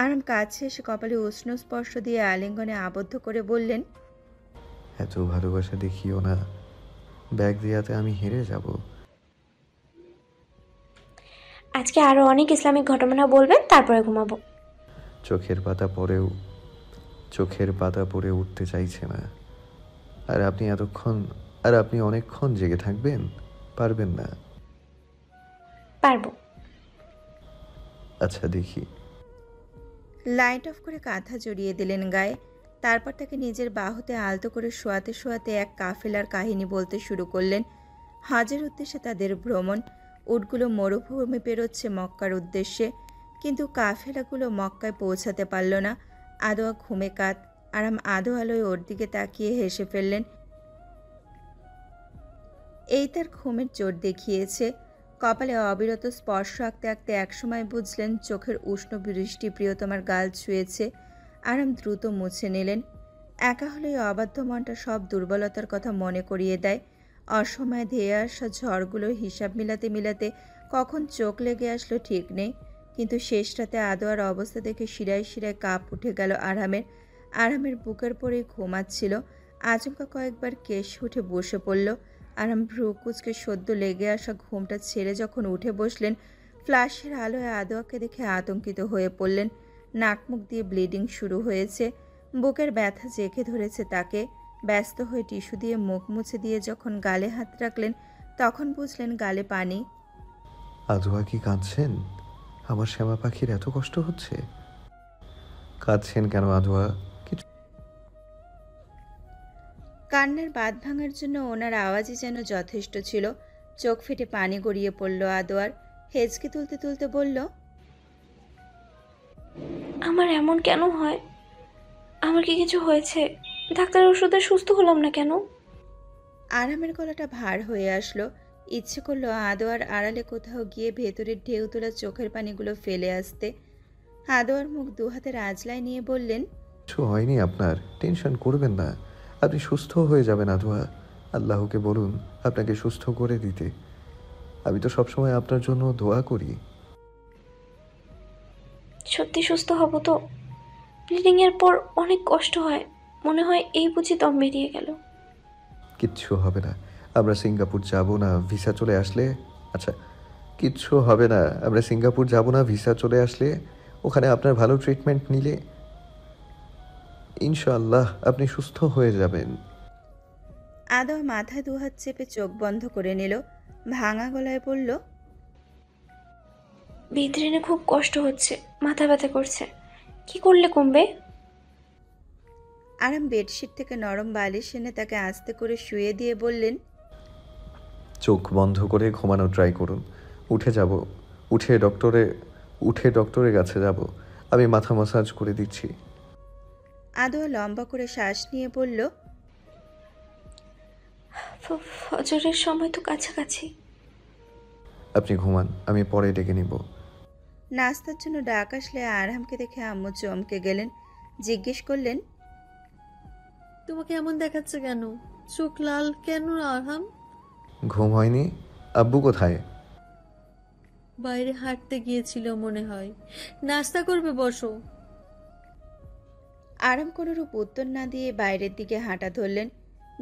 আরাম কাছে এসে কপালে উষ্ণ স্পর্শ দিয়ে আলিঙ্গনে আবদ্ধ করে বললেন, এত ভালোবাসা দেখিও না, ব্যাগ দেওয়াতে আমি হেরে যাব। আজকে আরো অনেক ইসলামিক ঘটনা বলবেন, তারপরে ঘুমাবো। চোখের পাতা পরেও চোখের পাতা পড়ে উঠতে চাইছে না। আর আপনি অনেকক্ষণ জেগে থাকবেন? পারবেন না। পারবো। আচ্ছা দেখি। লাইট অফ করে কাঁথা জড়িয়ে দিলেন গায়ে। তারপর তাকে নিজের বাহুতে আলতো করে শোয়াতে শোয়াতে এক কাফেলার কাহিনী বলতে শুরু করলেন। হজের উদ্দেশ্যে তাদের ভ্রমণ। উটগুলো মরুভূমি পেরোচ্ছে মক্কার উদ্দেশ্যে, কিন্তু কাফেলাগুলো মক্কায় পৌঁছাতে পারল না। আদোয়া ঘুমে কাত। আরাম আধো আলোয় ওর দিকে তাকিয়ে হেসে ফেললেন। এই তার ঘুমের জোর দেখিয়েছে। কপালে অবিরত স্পর্শ আঁকতে আঁকতে একসময় বুঝলেন চোখের উষ্ণ বৃষ্টি প্রিয়তমার গাল ছুঁয়েছে। আরাম দ্রুত মুছে নিলেন। একা হলেই অবাধ্য মনটা সব দুর্বলতার কথা মনে করিয়ে দেয়। অসময়ে ধেয়ে আসা ঝড়গুলোর হিসাব মিলাতে মিলাতে কখন চোখ লেগে আসলো ঠিক নেই। কিন্তু শেষ রাতে আদোয়ার অবস্থা দেখে শিরায় শিরায় কাঁপ উঠে গেল আরামের। আরামের বুকের পরেই ঘুমাচ্ছিল। আচমকা কয়েকবার কেশ উঠে বসে পড়ল। আরাম ভ্রু কুঁচকে সদ্য লেগে আসা ঘুমটা ছেড়ে যখন উঠে বসলেন, ফ্ল্যাশের আলোয় আদোয়াকে দেখে আতঙ্কিত হয়ে পড়লেন। নাকমুখ দিয়ে ব্লিডিং শুরু হয়েছে। বুকের ব্যথা জেঁকে ধরেছে তাকে। ব্যস্ত হয়ে টিস্যু দিয়ে মুখ মুছে দিয়ে যখন গালে হাত রাখলেন, তখন বুঝলেন গালে পানি। আধুয়া কি কাঁদছেন? আমার শ্যামা পাখির এত কষ্ট হচ্ছে? কাঁদছেন কেন আধুয়া? কিছু? কান্নার বাঁধ ভাঙার জন্য ওনার আওয়াজই যেন যথেষ্ট ছিল। চোখ ফেটে পানি গড়িয়ে পড়ল আদোয়ার। হেঁচকে তুলতে তুলতে বলল, আমার এমন কেন হয়? আমার কি কিছু হয়েছে? ডাক্তারের ওষুধে সুস্থ হলাম না কেন? আরামের গলাটা ভার হয়ে আসলো। ইচ্ছে করলো আদোয়ার আড়ালে কোথাও গিয়ে ভেতরের ঢেউ তোলা চোখের পানিগুলো ফেলে আসতে। আদোয়ার মুখ দুহাতের আঁচলায় নিয়ে বললেন, হয়নি আপনার, টেনশন করবেন না। আপনি সুস্থ হয়ে যাবেন আধুয়া। আল্লাহকে বলুন আপনাকে সুস্থ করে দিতে। আমি তো সবসময় আপনার জন্য দোয়া করি। সত্যি সুস্থ হব তো? ব্লিডিং এর পর অনেক কষ্ট হয়, মনে হয় এই বুঝি দম বেরিয়ে গেল। কিচ্ছু হবে না। আমরা সিঙ্গাপুর যাব না ভিসা চলে আসলে। আচ্ছা, কিচ্ছু হবে না। আমরা সিঙ্গাপুর যাব না ভিসা চলে আসলে। ওখানে আপনার ভালো ট্রিটমেন্ট নিলে ইনশাআল্লাহ আপনি সুস্থ হয়ে যাবেন। আদোয়া মাথায় দুহাত চেপে চোখ বন্ধ করে নিল। ভাঙা গলায় বলল, ভিতরে খুব কষ্ট হচ্ছে, মাথা ব্যথা করছে, কি করলে কমবে? আরাম বেডশিট থেকে নরম বালিশ এনে তাকে আস্তে করে শুয়ে দিয়ে বললেন, চোখ বন্ধ করে ঘুমানো ট্রাই করুন। উঠে যাব, উঠে ডক্টরে উঠে ডক্টরের কাছে যাব। আমি মাথা ম্যাসাজ করে দিচ্ছি। আদোয়া লম্বা করে শ্বাস নিয়ে বলল, ফজরের সময় তো কাছাকাছি। আপনি ঘুমান, আমি পরে ডেকে নিব। নাস্তার জন্য ডাক আসলে আরামকে দেখে আম্মু চমকে গেলেন। জিজ্ঞেস করলেন, তোমাকে এমন দেখাচ্ছে কেন? চোখ লাল কেন আরহাম? ঘুম হয়নি? আব্বু কোথায়? বাইরে হাঁটতে গিয়েছিল মনে হয়। নাস্তা করবে, বসো। আরাম কোনোরূপ উত্তর না দিয়ে বাইরের দিকে হাঁটা ধরলেন।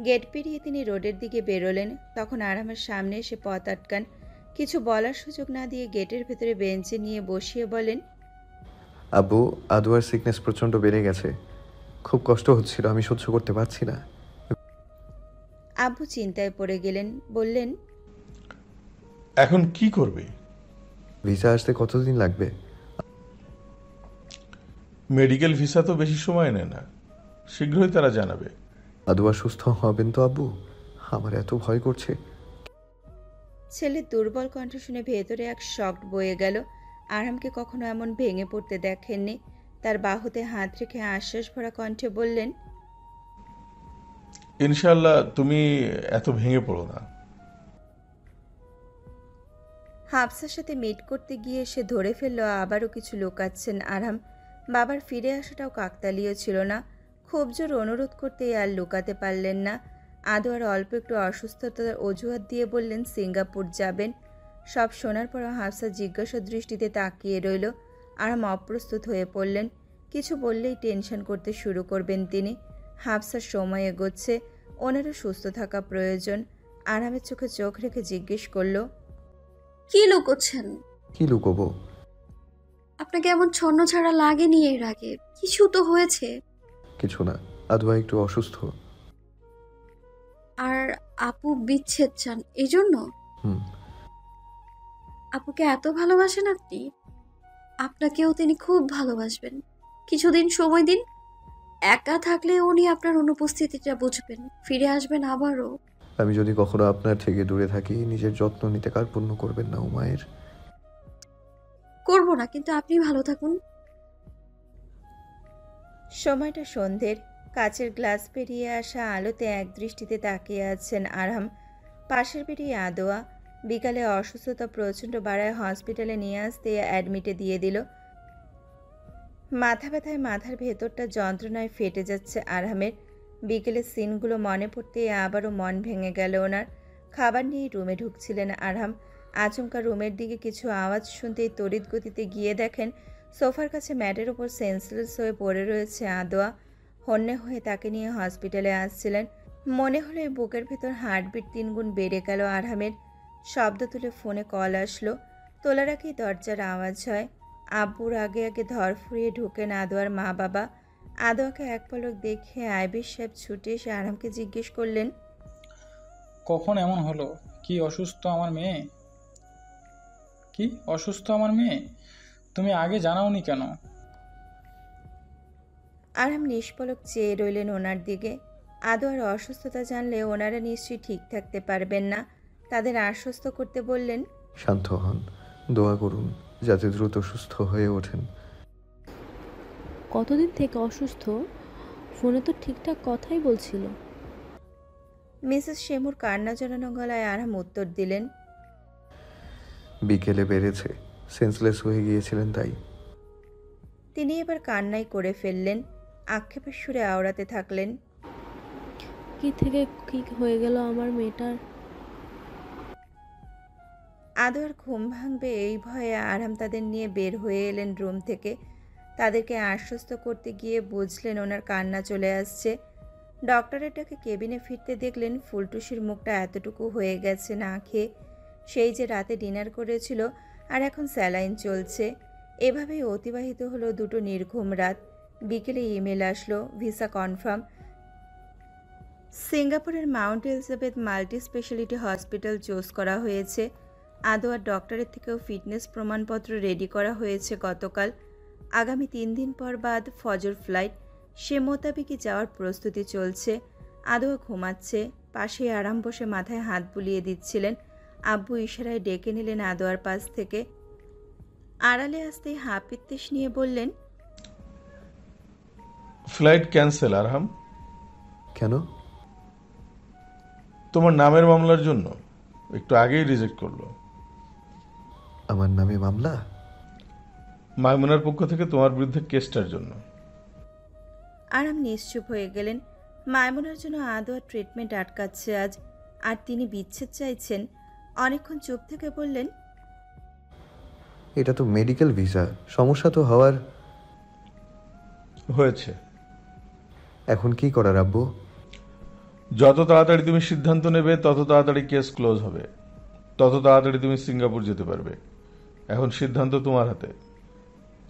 গেট পেরিয়ে তিনি রোডের দিকে বেরোলেন। তখন আরামের সামনে এসে পথ আটকান। কিছু বলার সুযোগ না দিয়ে গেটের ভেতরে বেঞ্চে নিয়ে বসিয়ে বলেন, আব্বু, আদুয়ার সিকনেস প্রচণ্ড বেড়ে গেছে। খুব কষ্ট হচ্ছিল, আমি সহ্য করতে পারছি না। আব্বু চিন্তায় পড়ে গেলেন। বললেন, এখন কি করবে? ভিসা আসতে কতদিন লাগবে? মেডিকেল ভিসা তো বেশি সময় নেয় না, শীঘ্রই তারা জানাবে। আদুয়া সুস্থ হবেন তো আব্বু? আমার এত ভয় করছে। ছেলের দুর্বল কণ্ঠ শুনে ভেতরে এক শক বয়ে গেল। আরামকে কখনো এমন ভেঙে পড়তে দেখেননি। তার বাহুতে হাত রেখে আশ্বাস ভরা কণ্ঠে বললেন, ইনশাল্লাহ, তুমি এত ভেঙে পড়ো না। হাফসার সাথে মিট করতে গিয়ে সে ধরে ফেলল আবারও কিছু লুকাচ্ছেন আরাম। বাবার ফিরে আসাটাও কাকতালীয় ছিল না। খুব জোর অনুরোধ করতে আর লুকাতে পারলেন না। আদোয়ার অল্প একটু অসুস্থতার অজুহাত দিয়ে বললেন সিঙ্গাপুর যাবেন। সব শোনার পর হাফসা জিজ্ঞাসা দৃষ্টিতে তাকিয়ে রইল। আরাম অপ্রস্তুত হয়ে পড়লেন। কিছু বললেই টেনশন করতে শুরু করবেন তিনি। হাফসার সময় এগোচ্ছে, ওনারও সুস্থ থাকা প্রয়োজন। আরামের চোখে চোখ রেখে জিজ্ঞেস করলো, কি লুকোচ্ছেন? কি লুকোবো? আপনাকে এমন ছন্ন ছাড়া লাগেনি এর আগে। কিছু তো হয়েছে। কিছু না, আদোয়া একটু অসুস্থ। আর আপু বিচ্ছেদ চান এই জন্য? হুম। আপুকে এত ভালোবাসেন আপনি? আপনাকেও তিনি খুব ভালোবাসবেন। কিছুদিন সময় দিন। একা থাকলে উনি আপনার অনুপস্থিতিটা বুঝবেন, ফিরে আসবেন আবারও। আমি যদি কখনো আপনার থেকে দূরে থাকি, নিজের যত্ন নিতে কার্পণ্য করবেন না উমায়ের। করবো না, কিন্তু আপনি ভালো থাকুন। সময়টা সন্ধ্যের। কাচের গ্লাস পেরিয়ে আসা আলোতে একদৃষ্টিতে তাকিয়ে আছেন আরাম। পাশের বেরিয়ে আদোয়া। বিকালে অসুস্থতা প্রচণ্ড বাড়ায় হসপিটালে নিয়ে আসতে অ্যাডমিটে দিয়ে দিল। মাথা ব্যথায় মাথার ভেতরটা যন্ত্রণায় ফেটে যাচ্ছে আরামের। বিকেলের সিনগুলো মনে পড়তেই আবারও মন ভেঙে গেল ওনার। খাবার নিয়ে রুমে ঢুকছিলেন আরাম। আচমকা রুমের দিকে কিছু আওয়াজ শুনতেই তড়িৎ গতিতে গিয়ে দেখেন সোফার কাছে ম্যাটের ওপর সেন্সলেস হয়ে পড়ে রয়েছে আদোয়া। হন্যে হয়ে তাকে নিয়ে হসপিটালে আসছিলেন। মনে হলো এই বুকের ভেতর হার্টবিট 3 গুণ বেড়ে গেল আরহামের। শব্দ তুলে ফোনে কল আসলো। তোলার আগেই দরজার আওয়াজ হয়। আব্বুর আগে আগে ধর ফুরিয়ে ঢুকেন আদোয়ার মা বাবা। আদোয়াকে এক পলক দেখে আইবির সাহেব ছুটে এসে আরামকে জিজ্ঞেস করলেন, কখন এমন হলো? কি অসুস্থ আমার মেয়ে? কি অসুস্থ আমার মেয়ে? তুমি আগে জানাওনি কেন? আরহাম নিষ্পলক চেয়ে রইলেন ওনার দিকে। আদোয়ার অসুস্থতা জানলে ওনারা নিশ্চয়ই ঠিক থাকতে পারবেন না। তাদের আশ্বস্ত করতে বললেন, শান্ত হন, দোয়া করুন যাতে দ্রুত সুস্থ হয়ে ওঠেন। কতদিন থেকে অসুস্থ? ফোনে তো ঠিকঠাক কথাই বলছিল। মিসেস শেমুর কান্না জড়ানো গলায় আরহাম উত্তর দিলেন, বিকেলে বেড়েছে, সেন্সলেস হয়ে গিয়েছিলেন তাই। তিনি এবার কান্নাই করে ফেললেন। আক্ষেপের সুরে আওড়াতে থাকলেন, কি থেকে কি হয়ে গেল আমার মেয়েটার? আদোয়ার ঘুম ভাঙবে এই ভয়ে আরহাম তাদের নিয়ে বের হয়ে এলেন রুম থেকে। তাদেরকে আশ্বস্ত করতে গিয়ে বুঝলেন ওনার কান্না চলে আসছে। ডক্টরের ডাকে কেবিনে ফিরতে দেখলেন ফুলটুসির মুখটা এতটুকু হয়ে গেছে না খেয়ে। সেই যে রাতে ডিনার করেছিল আর এখন স্যালাইন চলছে। এভাবেই অতিবাহিত হলো 2টো নির্ঘুম রাত। বিকেলে ইমেল আসলো, ভিসা কনফার্ম। সিঙ্গাপুরের Mount Elizabeth multi speciality hospital choose করা হয়েছে। আদোয়ার ডক্টরের থেকেও ফিটনেস প্রমাণপত্র রেডি করা হয়েছে গতকাল। আগামী 3 দিন পর বাদ ফজর ফ্লাইট। সে মোতাবেকই যাওয়ার প্রস্তুতি চলছে। আদোয়া ঘুমাচ্ছে। পাশে আরাম বসে মাথায় হাত বুলিয়ে দিচ্ছিলেন। আব্বু ইশারায় ডেকে নিলেন আদোয়ার পাশ থেকে। আড়ালে আসতেই হাপিত্তেশ নিয়ে বললেন, ফ্লাইট ক্যান্সেল আরহাম। কেন? তোমার নামের মামলার জন্য একটু আগেই রিজেক্ট করলো। আমার নামে মামলা? মাইমুনার পক্ষ থেকে তোমার বিরুদ্ধে কেসটার জন্য। আরাম নিশ্চুপ হয়ে গেলেন। মাইমুনার জন্য আদোয়ার ট্রিটমেন্ট আটকাচ্ছে আজ, আর তিনি বিচ্ছেদ চাইছেন। অনেকক্ষণ চুপ থেকে বললেন, এটা তো মেডিকেল ভিসা, সমস্যা তো হওয়ার। হয়েছে। এখন কি করার আব্বু? যত তাড়াতাড়ি তুমি সিদ্ধান্ত নেবে তত তাড়াতাড়ি কেস ক্লোজ হবে, তত তাড়াতাড়ি তুমি সিঙ্গাপুর যেতে পারবে। এখন সিদ্ধান্ত তোমার হাতে।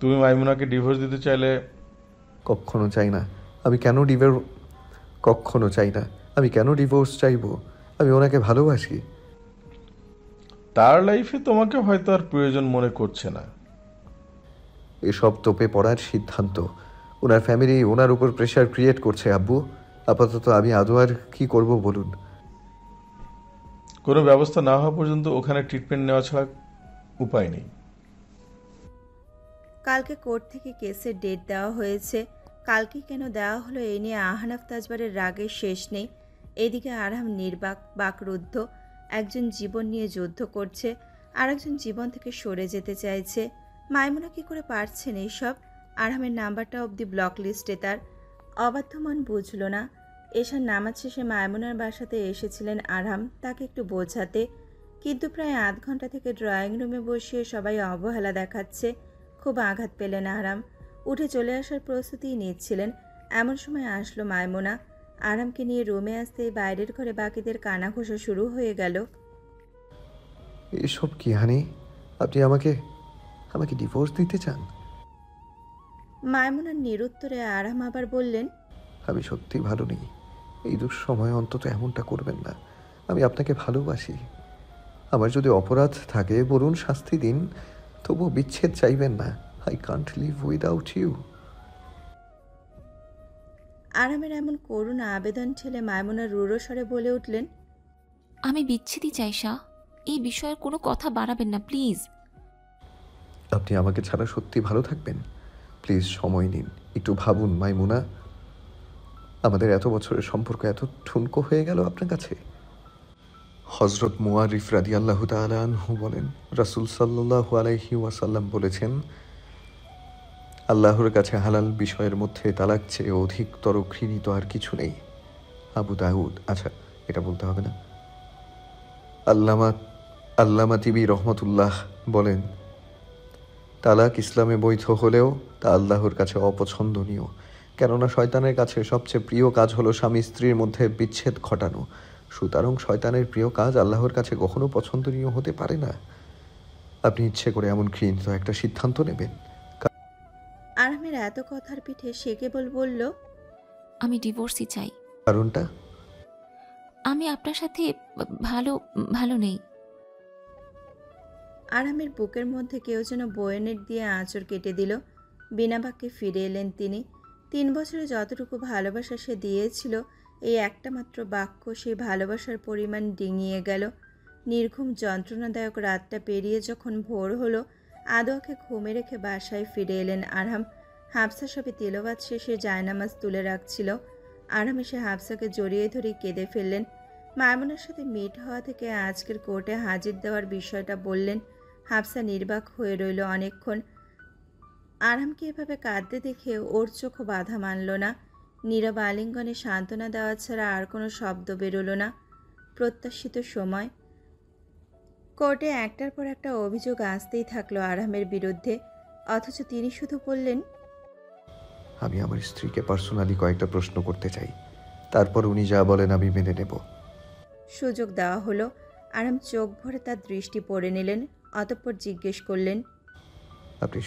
তুমি মাইমুনাকে ডিভোর্স দিতে চাইলে। কখনো চাই না। কখনো চাই না। আমি কেন ডিভোর্স চাইবো? আমি ওনাকে ভালোবাসি। তার লাইফে তোমাকে হয়তো আর প্রয়োজন মনে করছে না। এসব তোপে পড়ার সিদ্ধান্ত। ওনার ফ্যামিলি ওনার উপর প্রেশার ক্রিয়েট করছে আব্বু। আপাতত আমি আদোয়ার কি করব বলুন? কোনো ব্যবস্থা না হওয়া পর্যন্ত ওখানে ট্রিটমেন্ট নেওয়া ছাড়া উপায় নেই। কালকে কোর্ট থেকে কেসের ডেট দেওয়া হয়েছে। কালকে কেন দেওয়া হলো এই নিয়ে আহনাফ তাজবারের রাগের শেষ নেই। এদিকে আরহাম নির্বাক, বাকরুদ্ধ। একজন জীবন নিয়ে যুদ্ধ করছে, আর একজন জীবন থেকে সরে যেতে চাইছে। মাইমুনা কি করে পারছেন এইসব? আরহামের নাম্বারটা অবধি ব্লক লিস্টে তার। অবাধ্য মন বুঝল না। এশার নামাজ শেষে মাইমুনার বাসাতে এসেছিলেন আরহাম তাকে একটু বোঝাতে, কিন্তু প্রায় আধ ঘন্টা থেকে ড্রয়িং রুমে বসিয়ে সবাই অবহেলা দেখাচ্ছে। খুব আঘাত পেলেন আরাম। উঠে চলে আসার প্রস্তুতি নিচ্ছিলেন, এমন সময় আসলো মাইমুনা। আরামকে নিয়ে রুমে আসতেই বাইরের ঘরে বাকিদের কানাঘোষা শুরু হয়ে গেল। এসব কি হানি? আপনি আমাকে আমাকে ডিভোর্স দিতে চান? মাইমুনার নিরুত্তরে আরাম আবার বললেন, আমি সত্যি ভালো নেই। এই দুঃসময় অন্তত এমনটা করবেন না। আমি আপনাকে ভালোবাসি। আমার যদি অপরাধ থাকে বলুন, শাস্তি দিন, তবু বিচ্ছেদ চাইবেন না। I can't live without you. আরামের এমন করুণ আবেদন ঠেলে মাইমুনা রুড়ো স্বরে বলে উঠলেন, আমি বিচ্ছেদই চাই শাহ। এই বিষয়ের কোনো কথা বাড়াবেন না প্লিজ। আপনি আমাকে ছাড়া সত্যি ভালো থাকবেন? প্লিজ সময় নিন, একটু ভাবুন মাইমুনা। আমাদের এত বছরের সম্পর্ক এত ঠুনকো হয়ে গেল আপনার কাছে? হজরত মুআরিফ রাদিয়াল্লাহু তাআলা আনহু বলেন, রাসূল সাল্লাল্লাহু আলাইহি ওয়াসাল্লাম বলেছেন, আল্লাহর কাছে হালাল বিষয়ের মধ্যে তালাক চেয়ে অধিকতর ঘৃণিত আর কিছু নেই। আবু দাউদ। আচ্ছা, এটা বলতে হবে না। আল্লামা তিবি রহমতুল্লাহ বলেন, তালাক ইসলামে বৈধ হলেও তা আল্লাহর কাছে অপছন্দনীয়। কেননা শয়তানের কাছে সবচেয়ে প্রিয় কাজ হলো স্বামী স্ত্রীর মধ্যে বিচ্ছেদ ঘটানো। সুতরাং শয়তানের প্রিয় কাজ আল্লাহর কাছে কখনো পছন্দনীয় হতে পারে না। আপনি ইচ্ছে করে এমন ঘৃণিত একটা সিদ্ধান্ত নেবেন? আরামের এত কথার পিঠে সে কেবল বলল, আমি ডিভোর্সই চাই। কারণটা? আমি আপনার সাথে ভালো ভালো নেই। আরামের বুকের মধ্যে কেউ যেন বয়নেট দিয়ে আঁচড় কেটে দিল। বিনা বাক্যে ফিরে এলেন তিনি। 3 বছরে যতটুকু ভালোবাসা সে দিয়েছিল, এই একটা মাত্র বাক্য সেই ভালোবাসার পরিমাণ ডিঙিয়ে গেল। নির্ঘুম যন্ত্রণাদায়ক রাতটা পেরিয়ে যখন ভোর হলো, আদোয়াকে ঘুমে রেখে বাসায় ফিরে এলেন আরাম। হাফসা সবে তিলাওয়াত শেষে জায়নামাজ তুলে রাখছিল। আরাম এসে হাফসাকে জড়িয়ে ধরে কেঁদে ফেললেন। মাইমুনার সাথে মিট হওয়া থেকে আজকের কোর্টে হাজির দেওয়ার বিষয়টা বললেন। হাফসা নির্বাক হয়ে রইল অনেকক্ষণ। আরামকে এভাবে কাঁদতে দেখে ওর চোখও বাধা মানল না। নীরব আলিঙ্গনে সান্ত্বনা দেওয়া ছাড়া আর কোনো শব্দ বেরোলো না। প্রত্যাশিত সময়। কোর্টে একটার পর একটা অভিযোগ আসতেই থাকলো আরামের বিরুদ্ধে, অথচ তিনি শুধু বললেন, আমি আমার স্ত্রীকে পার্সোনালি কয়েকটা প্রশ্ন করতে চাই, তারপর উনি যা বলেন আমি মেনে নেব। সুযোগ দেওয়া হলো। আরাম চোখ ভরে তার দৃষ্টি পড়ে নিলেন, অতঃপর জিজ্ঞেস করলেন, আপনি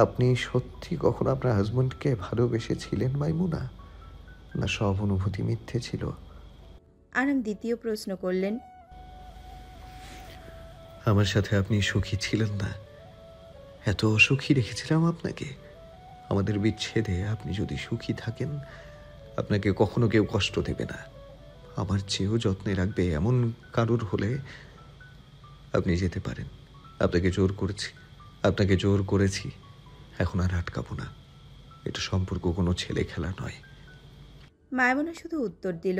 আপনি সত্যি কখনো আপনার হাজব্যান্ডকে ভালোবেসেছিলেন মাইমুনা? না সব অনুভূতি মিথ্যে ছিল? আরাম দ্বিতীয় প্রশ্ন করলেন, আমার সাথে আপনি সুখী ছিলেন না? এত অসুখী রেখেছিলাম আপনাকে। আমাদের বিচ্ছেদে আপনি যদি সুখী থাকেন, আপনাকে কখনো কেউ কষ্ট দেবে না। আমার চেয়েও যত্নে রাখবে এমন কারুর হলে আপনি যেতে পারেন। আপনাকে জোর করেছি, এখন আর আটকাবো না। এটা সম্পর্ক কোনো ছেলে খেলা নয়। মাইমুনা শুধু উত্তর দিল,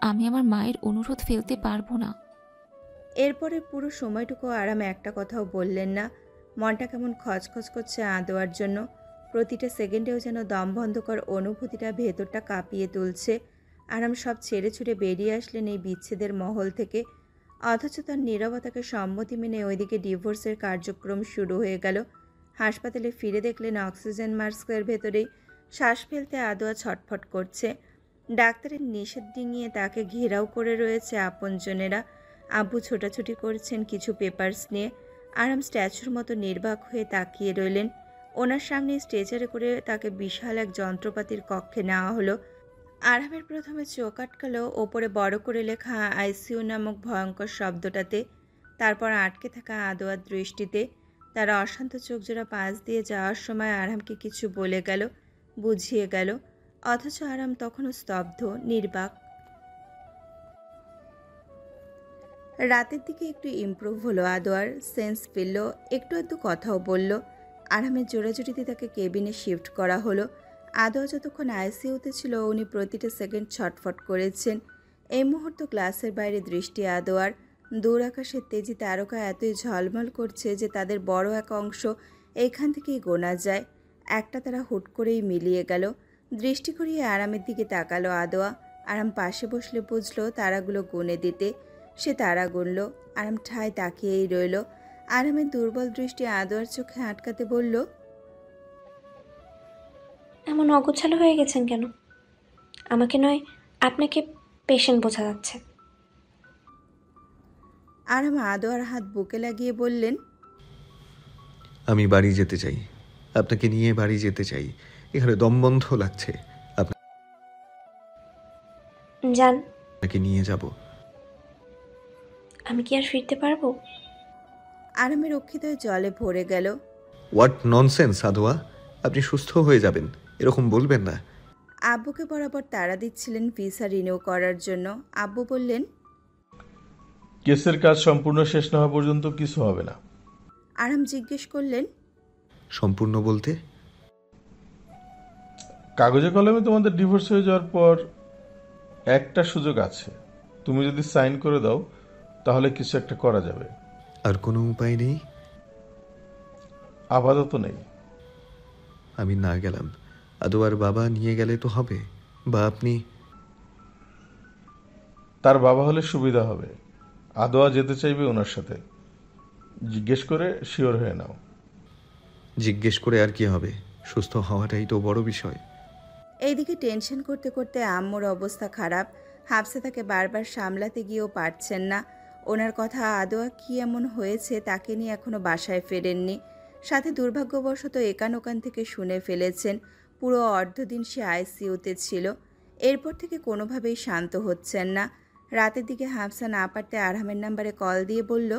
আমি আমার মায়ের অনুরোধ ফেলতে পারবো না। এরপরে পুরো সময়টুকু আরাম একটা কথাও বললেন না। মনটা কেমন খচখচ করছে আদোয়ার জন্য। প্রতিটা সেকেন্ডেও যেন দমবন্ধকর অনুভূতিটা ভেতরটা কাঁপিয়ে তুলছে। আরাম সব ছেড়ে ছুড়ে বেরিয়ে আসলেন এই বিচ্ছেদের মহল থেকে। অথচ তার নীরবতাকে সম্মতি মেনে ওইদিকে ডিভোর্সের কার্যক্রম শুরু হয়ে গেল। হাসপাতালে ফিরে দেখলেন অক্সিজেন মাস্কের ভেতরেই শ্বাস ফেলতে আদোয়া ছটফট করছে। ডাক্তারের নিষেধ ডিঙিয়ে তাকে ঘেরাও করে রয়েছে আপনজনেরা। আব্বু ছোটাছুটি করছেন কিছু পেপারস নিয়ে। আরাম স্ট্যাচুর মতো নির্বাক হয়ে তাকিয়ে রইলেন। ওনার সামনে স্ট্রেচারে করে তাকে বিশাল এক যন্ত্রপাতির কক্ষে নেওয়া হলো। আরামের প্রথমে চোখ আটকালো ওপরে বড় করে লেখা আইসিইউ নামক ভয়ঙ্কর শব্দটাতে, তারপর আটকে থাকা আদোয়ার দৃষ্টিতে। তারা অশান্ত চোখজোড়া পাশ দিয়ে যাওয়ার সময় আরামকে কিছু বলে গেল, বুঝিয়ে গেল, অথচ আরাম তখনও স্তব্ধ, নির্বাক। রাতের দিকে একটু ইমপ্রুভ হলো আদোয়ার, সেন্স ফিরল, একটু আধটু কথাও বলল। আরামের জোড়াজুড়িতে তাকে কেবিনে শিফট করা হলো। আদোয়া যতক্ষণ আইসিইউতে ছিল উনি প্রতিটা সেকেন্ড ছটফট করেছেন। এই মুহূর্ত ক্লাসের বাইরে দৃষ্টি আদোয়ার। দূর আকাশের তেজি তারকা এতই ঝলমল করছে যে তাদের বড় এক অংশ এইখান থেকেই গোনা যায়। একটা তারা হুট করেই মিলিয়ে গেল। দৃষ্টি করিয়ে আরামের দিকে তাকালো আদোয়া। আরাম পাশে বসলে বুঝলো তারাগুলো গুনে দিতে। সে তাড়া গুনল। আরাম ঠায় তাকিয়েই রইল। আরামের দুর্বল দৃষ্টি আদোয়ার চোখে আটকাতে বলল, এমন অগোছালো হয়ে গেছেন কেন? আমাকে নয়, আপনাকে পেশেন্ট বোঝা যাচ্ছে। আরাম আদোয়ার হাত বুকে লাগিয়ে বললেন, আমি বাড়ি যেতে চাই, আপনাকে নিয়ে বাড়ি যেতে চাই। এখানে দম বন্ধ লাগছে। যান। আপনাকে নিয়ে যাব। আমি কি আর ফিরতে পারবো? আরামের রক্ষিত জলে ভরে গেল। হোয়াট ননসেন্স আদোয়া, আপনি সুস্থ হয়ে যাবেন, এরকম বলবেন না। আব্বুকে বরাবর তাড়া দিচ্ছিলেন ভিসা রিনিউ করার জন্য। আব্বু বললেন, কেসের কাজ সম্পূর্ণ শেষ না হওয়া পর্যন্ত কিছু হবে না। আরাম জিজ্ঞেস করলেন, সম্পূর্ণ বলতে? কাগজে কলমে তোমাদের ডিভোর্স হয়ে যাওয়ার পর একটা সুযোগ আছে। তুমি যদি সাইন করে দাও তাহলে কিছু একটা করা যাবে। আর কোনো উপায় নেই? আপাতত নেই। আমি না গেলাম, আদোয়ার বাবা নিয়ে গেলে তো হবে, বা আপনি? তার বাবা হলে সুবিধা হবে। আদোয়া যেতে চাইবে ওনার সাথে। জিজ্ঞেস করে শিওর হয়ে নাও। জিজ্ঞেস করে আর কি হবে? সুস্থ হওয়াটাই তো বড় বিষয়। এইদিকে টেনশন করতে করতে আম্মুর অবস্থা খারাপ। হাফসা তাকে বারবার সামলাতে গিয়েও পারছেন না। ওনার কথা আদোয়া কি এমন হয়েছে তাকে নিয়ে এখনো বাসায় ফেরেননি। সাথে দুর্ভাগ্যবশত একান ওকান থেকে শুনে ফেলেছেন পুরো অর্ধদিন সে আইসিইউতে ছিল। এরপর থেকে কোনোভাবেই শান্ত হচ্ছেন না। রাতের দিকে হাফসা না পারতে আরহামের নাম্বারে কল দিয়ে বলল,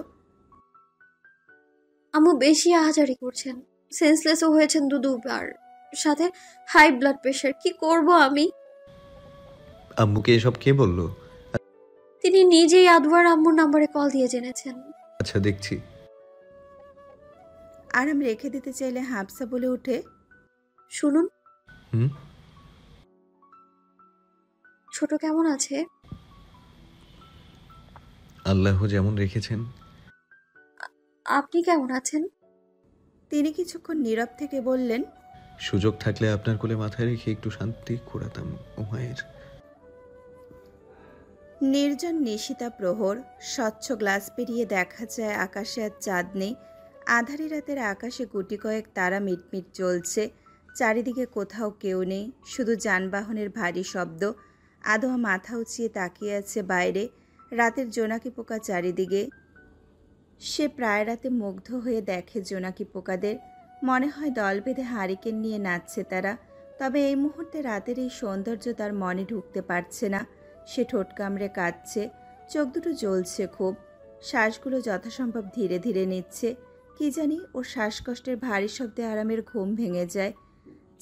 আম্মু বেশি আহাজারি করছেন, সেন্সলেসও হয়েছেন দুবার, সাথে হাই ব্লাড প্রেশার। কি করব আমি? আম্মুকে এসব কে বলল? তিনি নিজেই আদওয়ার আম্মুর নাম্বারে কল দিয়ে জেনেছেন। আচ্ছা, দেখছি। আরাম রেখে দিতে চাইলে হাফসা বলে ওঠে, শুনুন। হুম? ছোট কেমন আছে? আল্লাহ যেমন রেখেছেন। আপনি কেমন আছেন? তিনি কিছুক্ষণ নীরব থেকে বললেন, সুযোগ থাকলে আপনার কোলে মাথায় রেখে একটু শান্তি কুড়াতাম উমায়ের। নির্জন নিশিতা প্রহর। স্বচ্ছ গ্লাস পেরিয়ে দেখা যায় আকাশে আর চাঁদ নেই। আধারি রাতের আকাশে গুটি কয়েক তারা মিটমিট জ্বলছে। চারিদিকে কোথাও কেউ নেই, শুধু যানবাহনের ভারী শব্দ। আদোয়া মাথা উঁচিয়ে তাকিয়ে আছে বাইরে। রাতের জোনাকি পোকা চারিদিকে। সে প্রায় রাতে মুগ্ধ হয়ে দেখে জোনাকি পোকাদের। মনে হয় দল বেঁধে হারিকেন নিয়ে নাচছে তারা। তবে এই মুহূর্তে রাতের এই সৌন্দর্য তার মনে ঢুকতে পারছে না। সে ঠোঁট কামড়ে কাঁদছে, চোখ দুটো জ্বলছে খুব। শ্বাসগুলো যথাসম্ভব ধীরে ধীরে নিচ্ছে। কি জানি ওর শ্বাসকষ্টের ভারী শব্দে আরামের ঘুম ভেঙে যায়।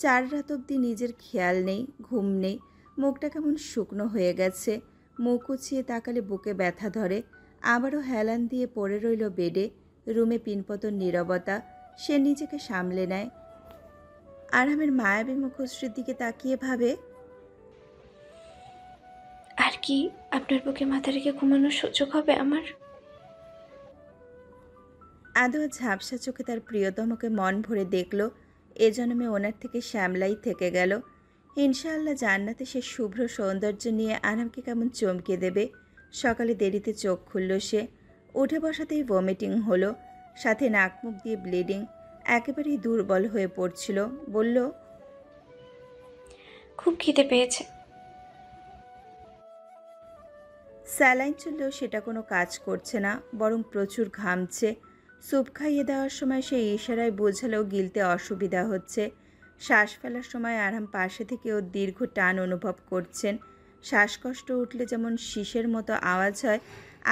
4 রাত অবধি নিজের খেয়াল নেই, ঘুম নেই। মুখটা কেমন শুকনো হয়ে গেছে। মুখ উঁচিয়ে তাকালে বুকে ব্যথা ধরে। আবারও হেলান দিয়ে পড়ে রইল বেডে। রুমে পিনপতন নীরবতা। সে নিজেকে সামলে নেয়। আরামের মায়াবী মুখশ্রীর দিকে তাকিয়ে ভাবে, আর কি আপনার বুকে মাথা রেখে ঘুমানোর সুযোগ হবে আমার? আদোয়া ঝাপসা চোখে তার প্রিয়তমকে মন ভরে দেখল। এ জন্মে ওনার থেকে শ্যামলাই থেকে গেল। ইনশাআল্লাহ জান্নাতে সে শুভ্র সৌন্দর্য নিয়ে আরামকে কেমন চমকে দেবে। সকালে দেরিতে চোখ খুলল সে। উঠে বসাতেই ভমিটিং হলো, সাথে নাক মুখ দিয়ে ব্লিডিং। একেবারেই দুর্বল হয়ে পড়ছিল। বলল, খুব খিদে পেয়েছে। স্যালাইন চললেও সেটা কোনো কাজ করছে না, বরং প্রচুর ঘামছে। স্যুপ খাইয়ে দেওয়ার সময় সে ইশারায় বোঝালেও গিলতে অসুবিধা হচ্ছে। শ্বাস ফেলার সময় আরাম পাশে থেকে ওর দীর্ঘ টান অনুভব করছেন। শ্বাসকষ্ট উঠলে যেমন শীষের মতো আওয়াজ হয়,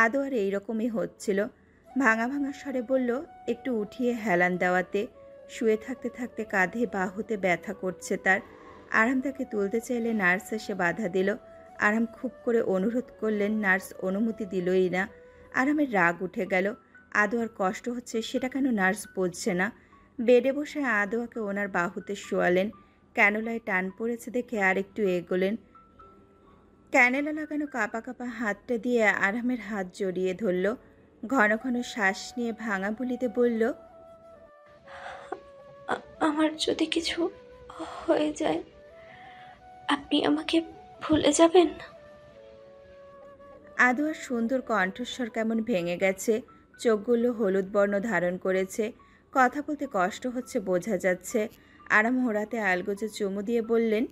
আদৌ আর এইরকমই হচ্ছিল। ভাঙা ভাঙা স্বরে বলল, একটু উঠিয়ে হেলান দেওয়াতে। শুয়ে থাকতে থাকতে কাঁধে বাহুতে ব্যথা করছে তার। আরাম তাকে তুলতে চাইলে নার্স এসে বাধা দিল। আরাম খুব করে অনুরোধ করলেন, নার্স অনুমতি দিলই না। আরামের রাগ উঠে গেল। আদোয়ার কষ্ট হচ্ছে সেটা কেন নার্স বুঝছে না। বেডে বসে আদোয়াকে ওনার বাহুতে শোয়ালেন। ক্যানোলায় টান পড়েছে দেখে আর একটু এগোলেন। ক্যানেলা লাগানো কাঁপা কাঁপা হাতটা দিয়ে আরামের হাত জড়িয়ে ধরল। ঘন ঘন শ্বাস নিয়ে ভাঙা বলিতে বলল, আমার যদি কিছু হয়ে যায় আপনি আমাকে ভুলে যাবেন? আদোয়ার সুন্দর কণ্ঠস্বর কেমন ভেঙে গেছে, চোখগুলো হলুদ বর্ণ ধারণ করেছে, কথা বলতে কষ্ট হচ্ছে বোঝা যাচ্ছে। আরাম হোড়াতে আলগোজে চুমু দিয়ে বললেন,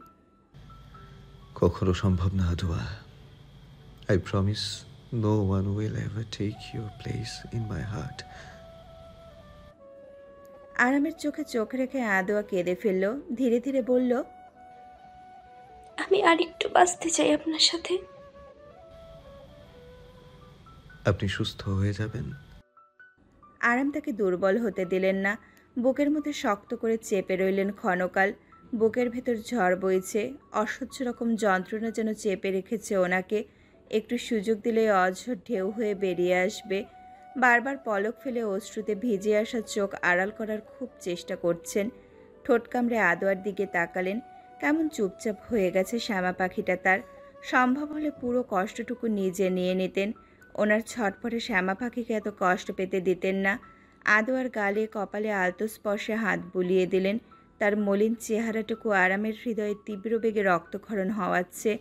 কখনো সম্ভব না আদোয়া। I promise no one will ever take your place in my heart. আরামের চোখে চোখ রেখে আদোয়া কেঁদে ফেলল। ধীরে ধীরে বলল, আমি আরেকটু বাঁচতে চাই আপনার সাথে। আপনি সুস্থ হয়ে যাবেন। আরাম তাকে দুর্বল হতে দিলেন না, বুকের মধ্যে শক্ত করে চেপে রইলেন ক্ষণকাল। বুকের ভেতর ঝড় বইছে, অসহ্য রকম যন্ত্রণা যেন চেপে রেখেছে ওনাকে। একটু সুযোগ দিলে অঝোর ঢেউ হয়ে বেরিয়ে আসবে। বারবার পলক ফেলে অশ্রুতে ভিজে আসা চোখ আড়াল করার খুব চেষ্টা করছেন। ঠোঁট কামড়ে আদোয়ার দিকে তাকালেন। কেমন চুপচাপ হয়ে গেছে শ্যামা পাখিটা তার। সম্ভব হলে পুরো কষ্টটুকু নিজে নিয়ে নিতেন। ওনার ছটফটে শ্যামা পাখিকে এত কষ্ট পেতে দিতেন না। আদোয়ার গালে কপালে আলতো স্পর্শে হাত বুলিয়ে দিলেন। তার মলিন চেহারাটুকু আরামের হৃদয়ে তীব্র বেগে রক্তক্ষরণ হওয়াচ্ছে।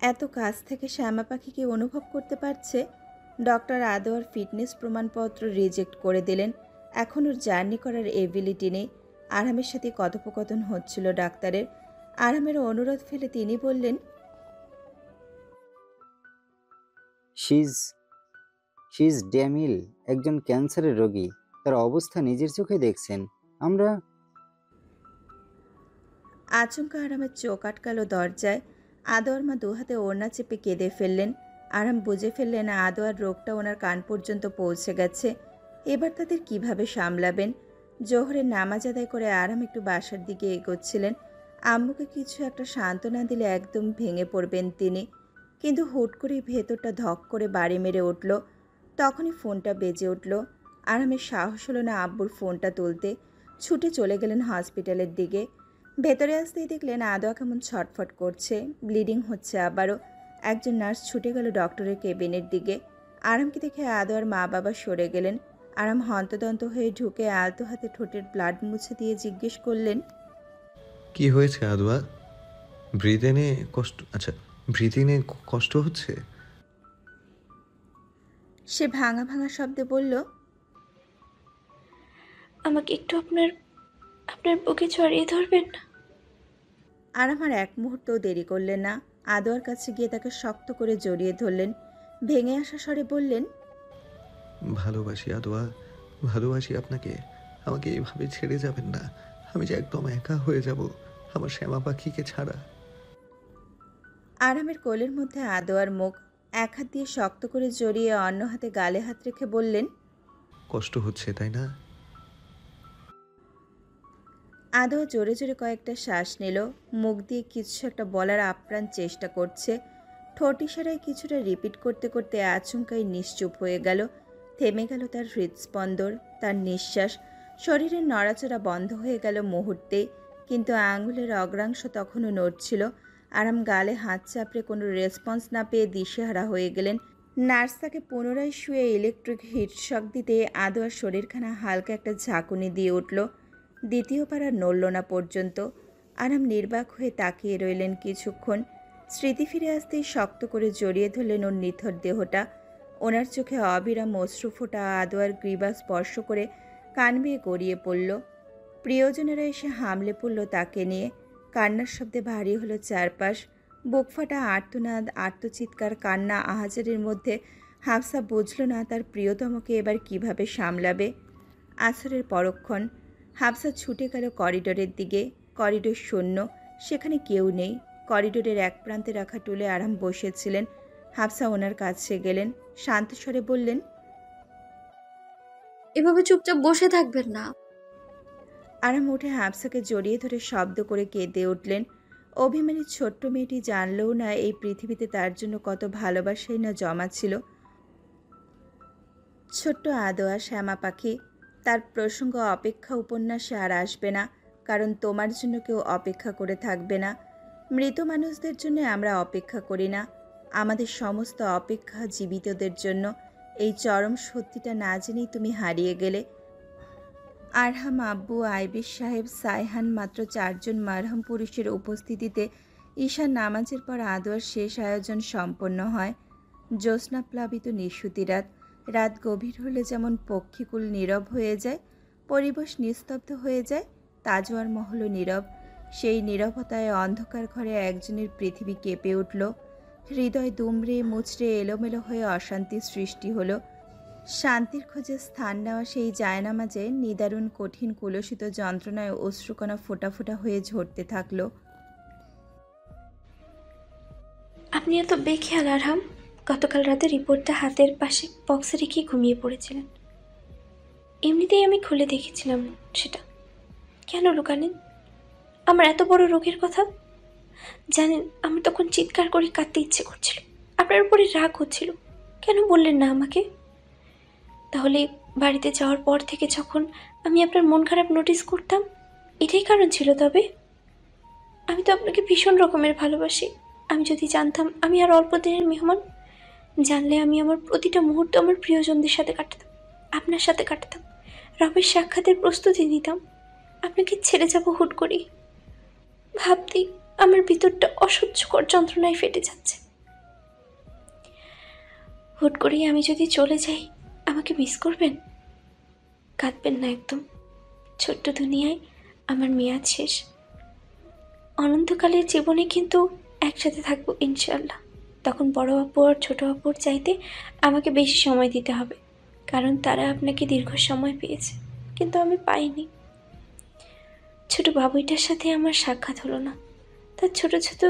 এত কাছ থেকে শ্যামা পাখিকে অনুভব করতে পারছে। ডক্টর আদোয়ার ফিটনেস প্রমাণপত্র রিজেক্ট করে দিলেন। এখন ওর জার্নি করার এবিলিটি নেই। আরামের সাথে কথোপকথন হচ্ছিল ডাক্তারের। আরামের অনুরোধ ফেলে তিনি বললেন, শি ইজ ড্যামিল, একজন ক্যান্সারের রোগী। তার অবস্থা নিজের চোখে দেখছেন। আমরা আচমকা আরামের চোখ আটকালো দরজায়। আদোয়ার মা দুহাতে ওড়না চেপে কেঁদে ফেললেন। আরাম বুঝে ফেললেন আদোয়ার রোগটা ওনার কান পর্যন্ত পৌঁছে গেছে। এবার তাদের কিভাবে সামলাবেন? জোহরের নামাজ আদায় করে আরাম একটু বাসার দিকে এগোচ্ছিলেন। আম্মুকে কিছু একটা সান্ত্বনা দিলে একদম ভেঙে পড়বেন তিনি। কিন্তু হুট করেই ভেতরটা ধক করে বাড়ি মেরে উঠল। তখনই ফোনটা বেজে উঠল। আরামের সাহস হলো না আব্বুর ফোনটা তুলতে। ছুটে চলে গেলেন হসপিটালের দিকে। ভেতরে আসতেই দেখলেন আদোয়া কেমন ছটফট করছে, ব্লিডিং হচ্ছে আবারও। একজন নার্স ছুটে গেল ডক্টরের কেবিনের দিকে। আরামকে দেখে আদোয়ার মা বাবা সরে গেলেন। আরাম হন্তদন্ত হয়ে ঢুকে আলতো হাতে ঠোঁটের ব্লাড মুছে দিয়ে জিজ্ঞেস করলেন, কি হয়েছে আদোয়া? ব্রিদিংয়ে কষ্ট হচ্ছে? সে ভাঙা ভাঙা শব্দে বলল, আমাকে একটু আপনার বুকে জড়িয়ে ধরবেন? আরাম আর এক মুহূর্তও দেরি করলেন না। আদোয়ার কাছে গিয়ে তাকে শক্ত করে জড়িয়ে ধরলেন। ভেঙে আসা স্বরে বললেন, ভালোবাসি আদোয়া, ভালোবাসি আপনাকে। আমাকে এইভাবে ছেড়ে যাবেন না। আমি যে একদম একা হয়ে যাব আমার শ্যামা পাখিকে ছাড়া। আরামের কোলের মধ্যে আদোয়ার মুখ। এক হাত দিয়ে শক্ত করে জড়িয়ে অন্য হাতে গালে হাত রেখে বললেন, কষ্ট হচ্ছে তাই না? আদোয়া জোরে জোরে কয়েকটা শ্বাস নিল। মুখ দিয়ে কিছু একটা বলার আপ্রাণ চেষ্টা করছে। ঠোঁট ইশারায় কিছুটা রিপিট করতে করতে আচমকাই নিশ্চুপ হয়ে গেল। থেমে গেল তার হৃদস্পন্দন, তার নিঃশ্বাস। শরীরের নড়াচড়া বন্ধ হয়ে গেল মুহূর্তেই। কিন্তু আঙুলের অগ্রাংশ তখনও নড়ছিল। আরাম গালে হাত চাপড়ে কোনো রেসপন্স না পেয়ে দিশেহারা হয়ে গেলেন। নার্স তাকে পুনরায় শুয়ে ইলেকট্রিক হিটশক দিতে আদোয়ার শরীরখানা হালকা একটা ঝাঁকুনি দিয়ে উঠল। দ্বিতীয়বার আর নড়ল না পর্যন্ত। আরাম নির্বাক হয়ে তাকিয়ে রইলেন কিছুক্ষণ। স্মৃতি ফিরে আসতেই শক্ত করে জড়িয়ে ধরলেন ওর নিথর দেহটা। ওনার চোখে অবিরাম অশ্রু ফোঁটা আদোয়ার গ্রীবা স্পর্শ করে কান বেয়ে গড়িয়ে পড়ল। প্রিয়জনেরা এসে হামলে পড়ল তাকে নিয়ে। কান্নার শব্দে ভারী হলো চারপাশ। বুক ফাটা আর্তনাদ, আর্তচিৎকার, কান্না আহাজারির মধ্যে হাফসা বুঝল না তার প্রিয়তমকে এবার কিভাবে সামলাবে। আসরের পরক্ষণ হাফসা ছুটে গেল করিডোরের দিকে। করিডোর শূন্য, সেখানে কেউ নেই। করিডোরের এক প্রান্তে রাখা টুলে আরাম বসেছিলেন। হাফসা ওনার কাছে গেলেন, শান্ত স্বরে বললেন, এভাবে চুপচাপ বসে থাকবেন না। আরাম উঠে হাফসাকে জড়িয়ে ধরে শব্দ করে কেঁদে উঠলেন। অভিমানী ছোট্ট মেয়েটি জানলেও না এই পৃথিবীতে তার জন্য কত ভালোবাসাই না জমা ছিল। ছোট্ট আদোয়া শ্যামা পাখি, তার প্রসঙ্গ অপেক্ষা উপন্যাসে আর আসবে না, কারণ তোমার জন্য কেউ অপেক্ষা করে থাকবে না। মৃত মানুষদের জন্য আমরা অপেক্ষা করি না, আমাদের সমস্ত অপেক্ষা জীবিতদের জন্য। এই চরম সত্যিটা না জেনেই তুমি হারিয়ে গেলে। আরহাম আব্বু, আইবিস সাহেব, সাইহান, মাত্র 4 জন মারহাম পুরুষের উপস্থিতিতে ঈশার নামাজের পর আদোয়ার শেষ আয়োজন সম্পন্ন হয়। জ্যোৎস্নাপ্লাবিত নিশুতি রাত। রাত গভীর হলে যেমন পক্ষীকুল নীরব হয়ে যায়, পরিবেশ নিস্তব্ধ হয়ে যায়, তাজোয়ার মহলও নীরব। সেই নীরবতায় অন্ধকার ঘরে একজনের পৃথিবী কেঁপে উঠল। হৃদয় দুমড়ে মুচড়ে এলোমেলো হয়ে অশান্তি সৃষ্টি হলো। শান্তির খোঁজে স্থান নেওয়া সেই জায়নামাজে নিদারুণ কঠিন কুলসিত যন্ত্রণায় অশ্রুকণা ফোঁটা ফোঁটা হয়ে ঝরতে থাকলো। আপনি এত বেখেয়াল আরহাম। গতকাল রাতে রিপোর্টটা হাতের পাশে বক্সে রেখে ঘুমিয়ে পড়েছিলেন। এমনিতেই আমি খুলে দেখেছিলাম সেটা। কেন লুকালেন আমার এত বড় রোগের কথা? জানেন আমার তখন চিৎকার করে কাঁদতে ইচ্ছে করছিল, আপনার উপরে রাগ হচ্ছিল। কেন বললেন না আমাকে? তাহলে বাড়িতে যাওয়ার পর থেকে যখন আমি আপনার মন খারাপ নোটিস করতাম, এটাই কারণ ছিল? তবে আমি তো আপনাকে ভীষণ রকমের ভালোবাসি। আমি যদি জানতাম আমি আর অল্প দিনের মেহমান, জানলে আমি আমার প্রতিটা মুহূর্ত আমার প্রিয়জনদের সাথে কাটাতাম, আপনার সাথে কাটাতাম, রবের সাক্ষাতের প্রস্তুতি নিতাম। আপনাকে ছেড়ে যাব হুট করি, ভাবতেই আমার ভিতরটা অসহ্যকর যন্ত্রণায় ফেটে যাচ্ছে। হুট করেই আমি যদি চলে যাই আমাকে মিস করবেন? কাঁদবেন না একদম। ছোট্ট দুনিয়ায় আমার মেয়াদ শেষ। অনন্তকালের জীবনে কিন্তু একসাথে থাকবো ইনশাল্লাহ। তখন বড় আপু আর ছোট আপুর চাইতে আমাকে বেশি সময় দিতে হবে, কারণ তারা আপনাকে দীর্ঘ সময় পেয়েছে, কিন্তু আমি পাইনি। ছোট বাবুইটার সাথে আমার সাক্ষাৎ হলো না, তার ছোট ছোট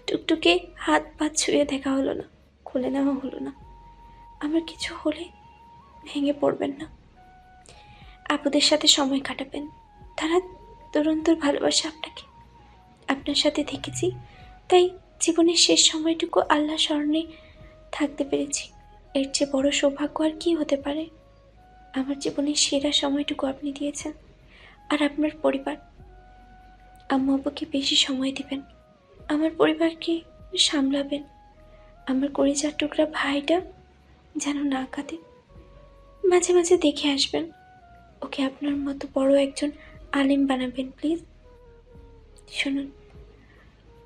টুকটুকে হাত পা ছুঁয়ে দেখা হলো না, খুলে নেওয়া হলো না। আমার কিছু হলে ভেঙে পড়বেন না। আপুদের সাথে সময় কাটাবেন, তারা দুরন্তর ভালোবাসে আপনাকে। আপনার সাথে থেকেছি, তাই জীবনের শেষ সময়টুকু আল্লাহ স্মরণে থাকতে পেরেছি। এর চেয়ে বড় সৌভাগ্য আর কি হতে পারে? আমার জীবনের সেরা সময়টুকু আপনি দিয়েছেন। আর আপনার পরিবার, আম্মু আব্বুকে বেশি সময় দিবেন, আমার পরিবারকে সামলাবেন। আমার কলিজার টুকরা ভাইটা যেন না কাঁদে। মাঝে মাঝে দেখে আসবেন, ওকে আপনার মতো বড় একজন আলেম বানাবেন প্লিজ। শুনুন,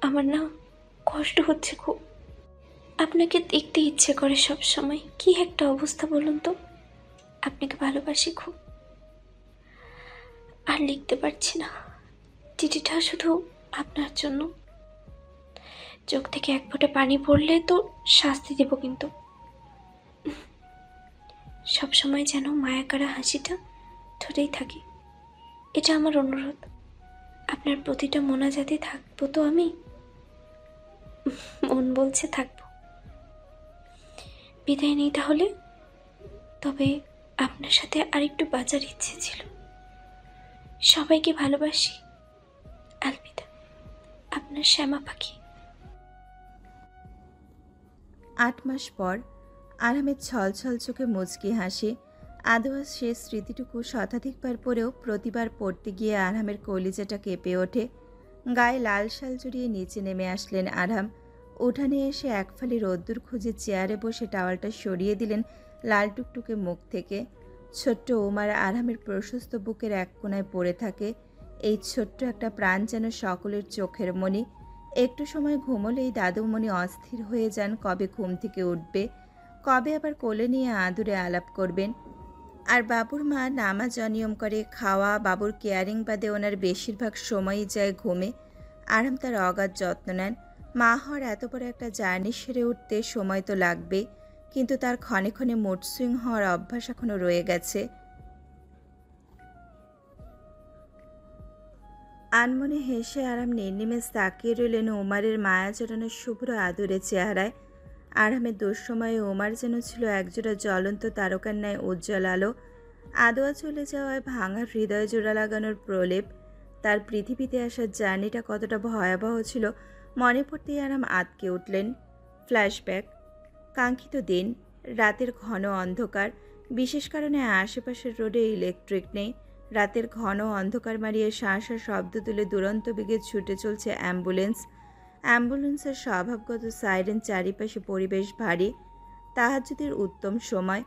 আমার না কষ্ট হচ্ছে খুব। আপনাকে দেখতে ইচ্ছে করে সব সময়। কি একটা অবস্থা বলুন তো। আপনাকে ভালোবাসি খুব। আর লিখতে পারছি না, চিঠিটা শুধু আপনার জন্য। চোখ থেকে এক ফোঁটা পানি পড়লে তো শাস্তি দেব, কিন্তু সবসময় যেন মায়াকাড়া হাসিটা ঠোঁটেই থাকে, এটা আমার অনুরোধ। আপনার প্রতিটা মোনাজাতে থাকবো তো আমি? মন বলছে থাকবো। বিদায় নেই তাহলে। তবে আপনার সাথে আরেকটু বাঁচার ইচ্ছে ছিল। সবাইকে ভালোবাসি। আলবিদা, আপনার শ্যামা পাখি। 8 মাস পর আরামের ছলছল চোখে মুচকি হাসি। আদোয়া সে স্মৃতিটুকু শতাধিকবার পরেও প্রতিবার পড়তে গিয়ে আরামের কলিজাটা কেঁপে ওঠে। গায়ে লাল শাল জড়িয়ে নিচে নেমে আসলেন আরাম। উঠানে এসে এক ফালি রোদ্দুর খুঁজে চেয়ারে বসে টাওয়ালটা সরিয়ে দিলেন লাল টুকটুকে মুখ থেকে। ছোট্ট ওমার আরামের প্রশস্ত বুকের এক কোণায় পড়ে থাকে। এই ছোট্ট একটা প্রাণ যেন সকলের চোখের মণি। একটু সময় ঘুমোলেই দাদুমণি অস্থির হয়ে যান কবে ঘুম থেকে উঠবে, কবে আবার কোলে নিয়ে আদুরে আলাপ করবেন। আর বাবুর মা নামাজ অনিয়ম করে, খাওয়া বাবুর কেয়ারিং বাদে ওনার বেশিরভাগ সময়ই যায় ঘুমে। আরাম তার অগাধ যত্ন নেন। মা হওয়ার এত বড় একটা জার্নি সেরে উঠতে সময় তো লাগবে, কিন্তু তার ক্ষণে ক্ষণে মুড সুইং হওয়ার অভ্যাস এখনো রয়ে গেছে। আনমনে হেসে আরাম নির্নিমেষ তাকিয়ে রইলেন ওমারের মায়া জড়ানো শুভ্র আদুরে চেহারায়। আরামের দুঃসময়ে ওমার যেন ছিল একজোড়া জ্বলন্ত তারকার ন্যায় উজ্জ্বল আলো। আদোয়া চলে যাওয়ায় ভাঙা হৃদয় জোড়া লাগানোর প্রলেপ। তার পৃথিবীতে আসার জার্নিটা কতটা ভয়াবহ ছিল মনে পড়তেই আরাম আঁতকে উঠলেন। ফ্ল্যাশব্যাক। কাঙ্ক্ষিত দিন, রাতের ঘন অন্ধকার। বিশেষ কারণে আশেপাশের রোডে ইলেকট্রিক নেই। রাতের ঘন অন্ধকার মারিয়ে শাঁসা শব্দ তুলে দুরন্ত বেগে ছুটে চলছে অ্যাম্বুলেন্স। অ্যাম্বুলেন্সের স্বভাবগত সাইরেন, চারিপাশে পরিবেশ ভারী। তাহাজ্জুদের উত্তম সময়।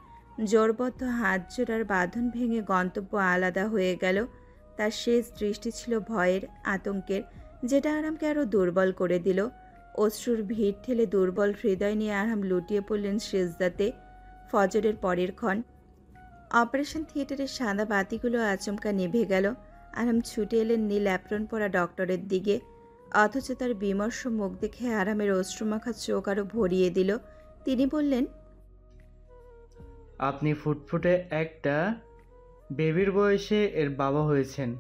জোরবদ্ধ হাত জোড়ার বাঁধন ভেঙে গন্তব্য আলাদা হয়ে গেল। তার শেষ দৃষ্টি ছিল ভয়ের, আতঙ্কের, যেটা আরামকে আরও দুর্বল করে দিল। অশ্রুর ভিড় ঠেলে দুর্বল হৃদয় নিয়ে আরাম লুটিয়ে পড়লেন সেজদাতে। ফজরের পরের ক্ষণ। অপারেশন থিয়েটারের সাদা বাতিগুলো আচমকা নিভে গেল। আরাম ছুটে এলেন নীল অ্যাপ্রন পরা ডক্টরের দিকে। অথচ তার বিমর্ষ মুখ দেখে আরামের অশ্রুমাখা চোখ আরো ভরিয়ে দিল। তিনি বললেন, আপনি ফুটফুটে একটা বেবির বয়সে এর বাবা হয়েছেন।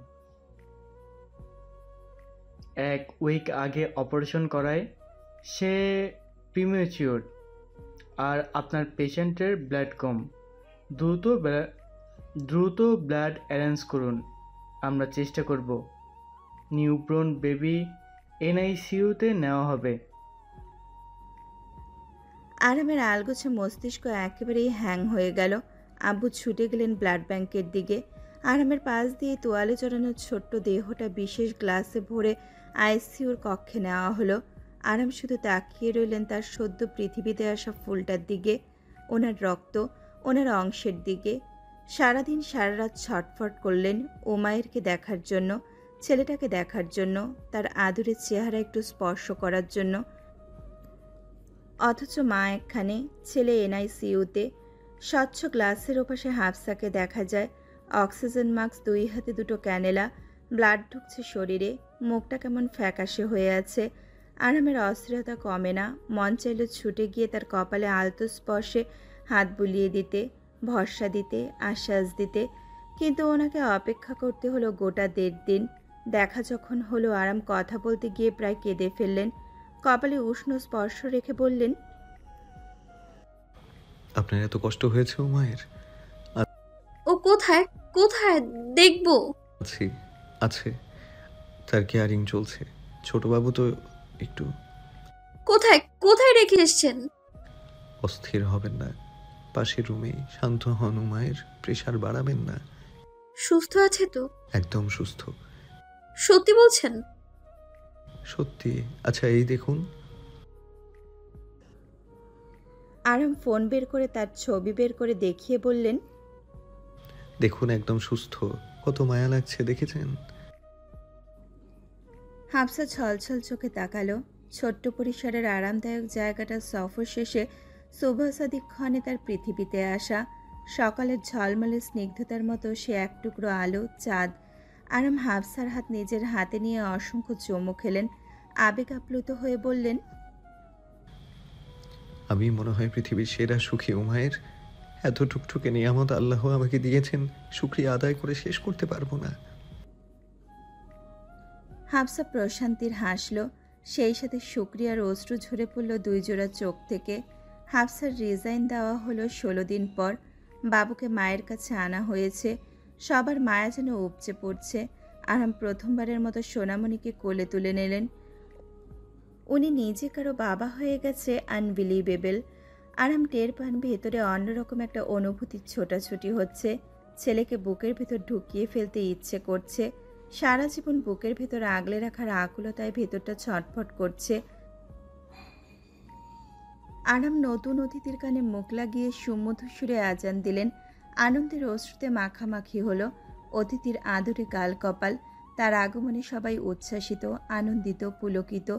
1 উইক আগে অপারেশন করায় সে প্রিমেচিওর। আর আপনার পেশেন্টের ব্লাড কম। দ্রুত ব্লাড অ্যারেঞ্জ করুন। আমরা চেষ্টা করব নিউব্রন বেবি এনআইসিইউতে নেওয়া হবে। আরামের আলগোছে মস্তিষ্ক একেবারেই হ্যাং হয়ে গেল। আব্বু ছুটে গেলেন ব্লাড ব্যাংকের দিকে। আরামের পাশ দিয়ে তোয়ালে জড়ানো ছোট্ট দেহটা বিশেষ গ্লাসে ভরে আইসিইউর কক্ষে নেওয়া হলো। আরাম শুধু তাকিয়ে রইলেন তার সদ্য পৃথিবীতে আসা ফুলটার দিকে, ওনার রক্ত, ওনার অংশের দিকে। সারাদিন সারা রাত ছটফট করলেন উমায়েরকে দেখার জন্য, ছেলেটাকে দেখার জন্য, তার আদুরে চেহারা একটু স্পর্শ করার জন্য। অথচ মা একখানে, ছেলে এনআইসিইউতে। স্বচ্ছ গ্লাসের ওপাশে হাফসাকে দেখা যায়। অক্সিজেন মাস্ক, 2 হাতে 2টো ক্যানেলা, ব্লাড ঢুকছে শরীরে, মুখটা কেমন ফ্যাকাশে হয়ে আছে। আরামের অস্থিরতা কমে না। মন চাইল ছুটে গিয়ে তার কপালে আলতো স্পর্শে হাত বুলিয়ে দিতে, ভরসা দিতে, আশ্বাস দিতে। কিন্তু ওনাকে অপেক্ষা করতে হলো গোটা 1.5 দিন। দেখা যখন হলো, আরাম কথা বলতে গিয়ে প্রায় কেঁদে ফেললেন। কপালে উষ্ণ স্পর্শ রেখে বললেন, আপনার এত কষ্ট হয়েছে উমায়ের? ও কোথায় কোথায় দেখবো? আছি, আছে, তার কেয়ারিং চলছে। ছোটবাবু তো একটু কোথায় কোথায় রেখে এসছেন? অস্থির হবেন না, পাশের রুমে। শান্ত হন উমায়ের, প্রেশার বাড়াবেন না। সুস্থ আছে তো? একদম সুস্থ। সত্যি বলছেন? সত্যি। আচ্ছা এই দেখুন। আরাম ফোন বের করে তার ছবি বের করে দেখিয়ে বললেন, দেখুন একদম সুস্থ। কত মায়া লাগছে, দেখেছেন? হাফসা ছলছল চোখে তাকালো। ছোট্ট পরিসরের আরামদায়ক জায়গাটা সফর শেষে শুভসাদিক্ষণে তার পৃথিবীতে আসা। সকালের ঝলমলে স্নিগ্ধতার মতো সে এক টুকরো আলো, চাঁদ। আরাম হাফসার হাত নিজের হাতে নিয়ে অসংখ্য চুমু খেলেন। আবেগ আপ্লুত হয়ে বললেন, আমি মনে হয় পৃথিবীর সেরা সুখী উমায়ের। এত টুকটুকে নিয়ামত আল্লাহ আমাকে দিয়েছেন, শুকরিয়া আদায় করে শেষ করতে পারবো না। হাফসা প্রশান্তির হাসল। সেই সাথে শুক্রিয়ার অশ্রু ঝরে পড়ল 2 জোড়া চোখ থেকে। হাফসার রিজাইন দেওয়া হলো 16 দিন পর। বাবুকে মায়ের কাছে আনা হয়েছে। সবার মায়া যেন উপচে পড়ছে। আরাম প্রথমবারের মতো সোনামণিকে কোলে তুলে নিলেন। উনি নিজে কারো বাবা হয়ে গেছে, আনবিলিভেবল। আরাম টের পান ভেতরে অন্যরকম একটা অনুভূতির ছোটাছুটি হচ্ছে। ছেলেকে বুকের ভেতর ঢুকিয়ে ফেলতে ইচ্ছে করছে। সারা জীবন বুকের ভেতর আগলে রাখার আকুলতায় ভেতরটা ছটফট করছে। আরাম নতুন অতিথির কানে মুখ লাগিয়ে সুমধুর সুরে আজান দিলেন। আনন্দের অশ্রুতে মাখামাখি হলো অতিথির আদরে গাল কপাল। তার আগমনে সবাই উচ্ছ্বাসিত, আনন্দিত, পুলকিত।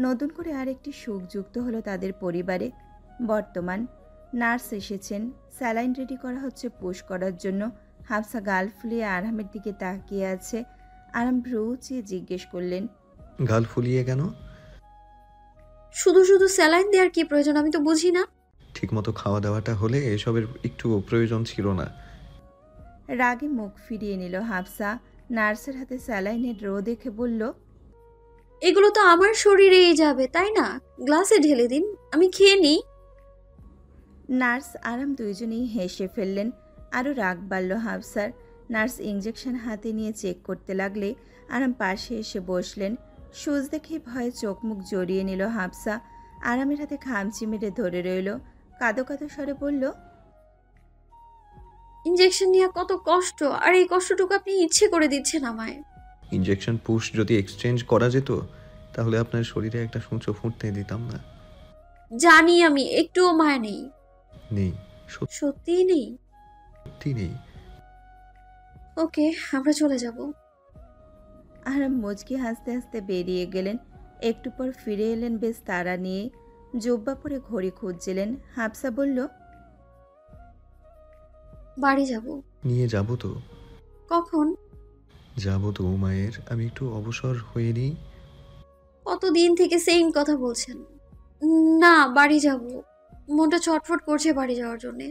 নতুন করে আরেকটি সুখ যুক্ত হলো তাদের পরিবারে। বর্তমান নার্স এসেছেন। স্যালাইন রেডি করা হচ্ছে পুশ করার জন্য। হাফসা গাল ফুলিয়ে আরামের দিকে তাকিয়ে আছে। আরাম ভ্রু উঁচিয়ে জিজ্ঞেস করলেন, গাল ফুলিয়ে কেন? শুধু শুধু স্যালাইন দেওয়ার কি প্রয়োজন? আমি তো বুঝি না। ঠিকমতো খাওয়া দাওয়াটা হলে এসবের একটু প্রয়োজন ছিল না। রাগে মুখ ফিরিয়ে নিল হাফসা। নার্সের হাতে স্যালাইনের রো দেখে বলল, এগুলো তো আমার শরীরেই যাবে, তাই না? গ্লাসে ঢেলে দিন, আমি খেয়ে নিই। নার্স আরাম দুইজনেই হেসে ফেললেন। আরও রাগ বাড়ল হাফসার। নার্স ইঞ্জেকশন হাতে নিয়ে চেক করতে লাগলে আরাম পাশে এসে বসলেন। সুচ দেখে ভয়ে চোখ মুখ জড়িয়ে নিল হাফসা। আরামের হাতে খামচি মেরে ধরে রইল। কাঁদো কাঁদো স্বরে বলল, ইঞ্জেকশন নেওয়া কত কষ্ট, আর এই কষ্টটুকু আপনি ইচ্ছে করে দিচ্ছেন আমায়। ইনজেকশন পুশ যদি এক্সচেঞ্জ করা যেত তাহলে আপনার শরীরে একটা সূঁচো ফুটতে দিতাম না। জানি আমি, একটুও মায়া নেই। নেই, সত্যিই নেই? সত্যি নেই। ওকে, আমরা চলে যাব। আরাম মুচকি হাসতে হাসতে বেরিয়ে গেলেন। একটু পর ফিরে এলেন বেশ তাড়া নিয়ে। জুব্বা পরে ঘড়ি খুঁজছিলেন। হাফসা বলল, বাড়ি যাব। নিয়ে যাব তো। কখন? যাব তো মায়ের, আমি একটু অবসর হয়ে নিই। কতদিন থেকে সেম কথা বলছেন। না, বাড়ি যাব। মনটা ছটফট করছে বাড়ি যাওয়ার জন্যে।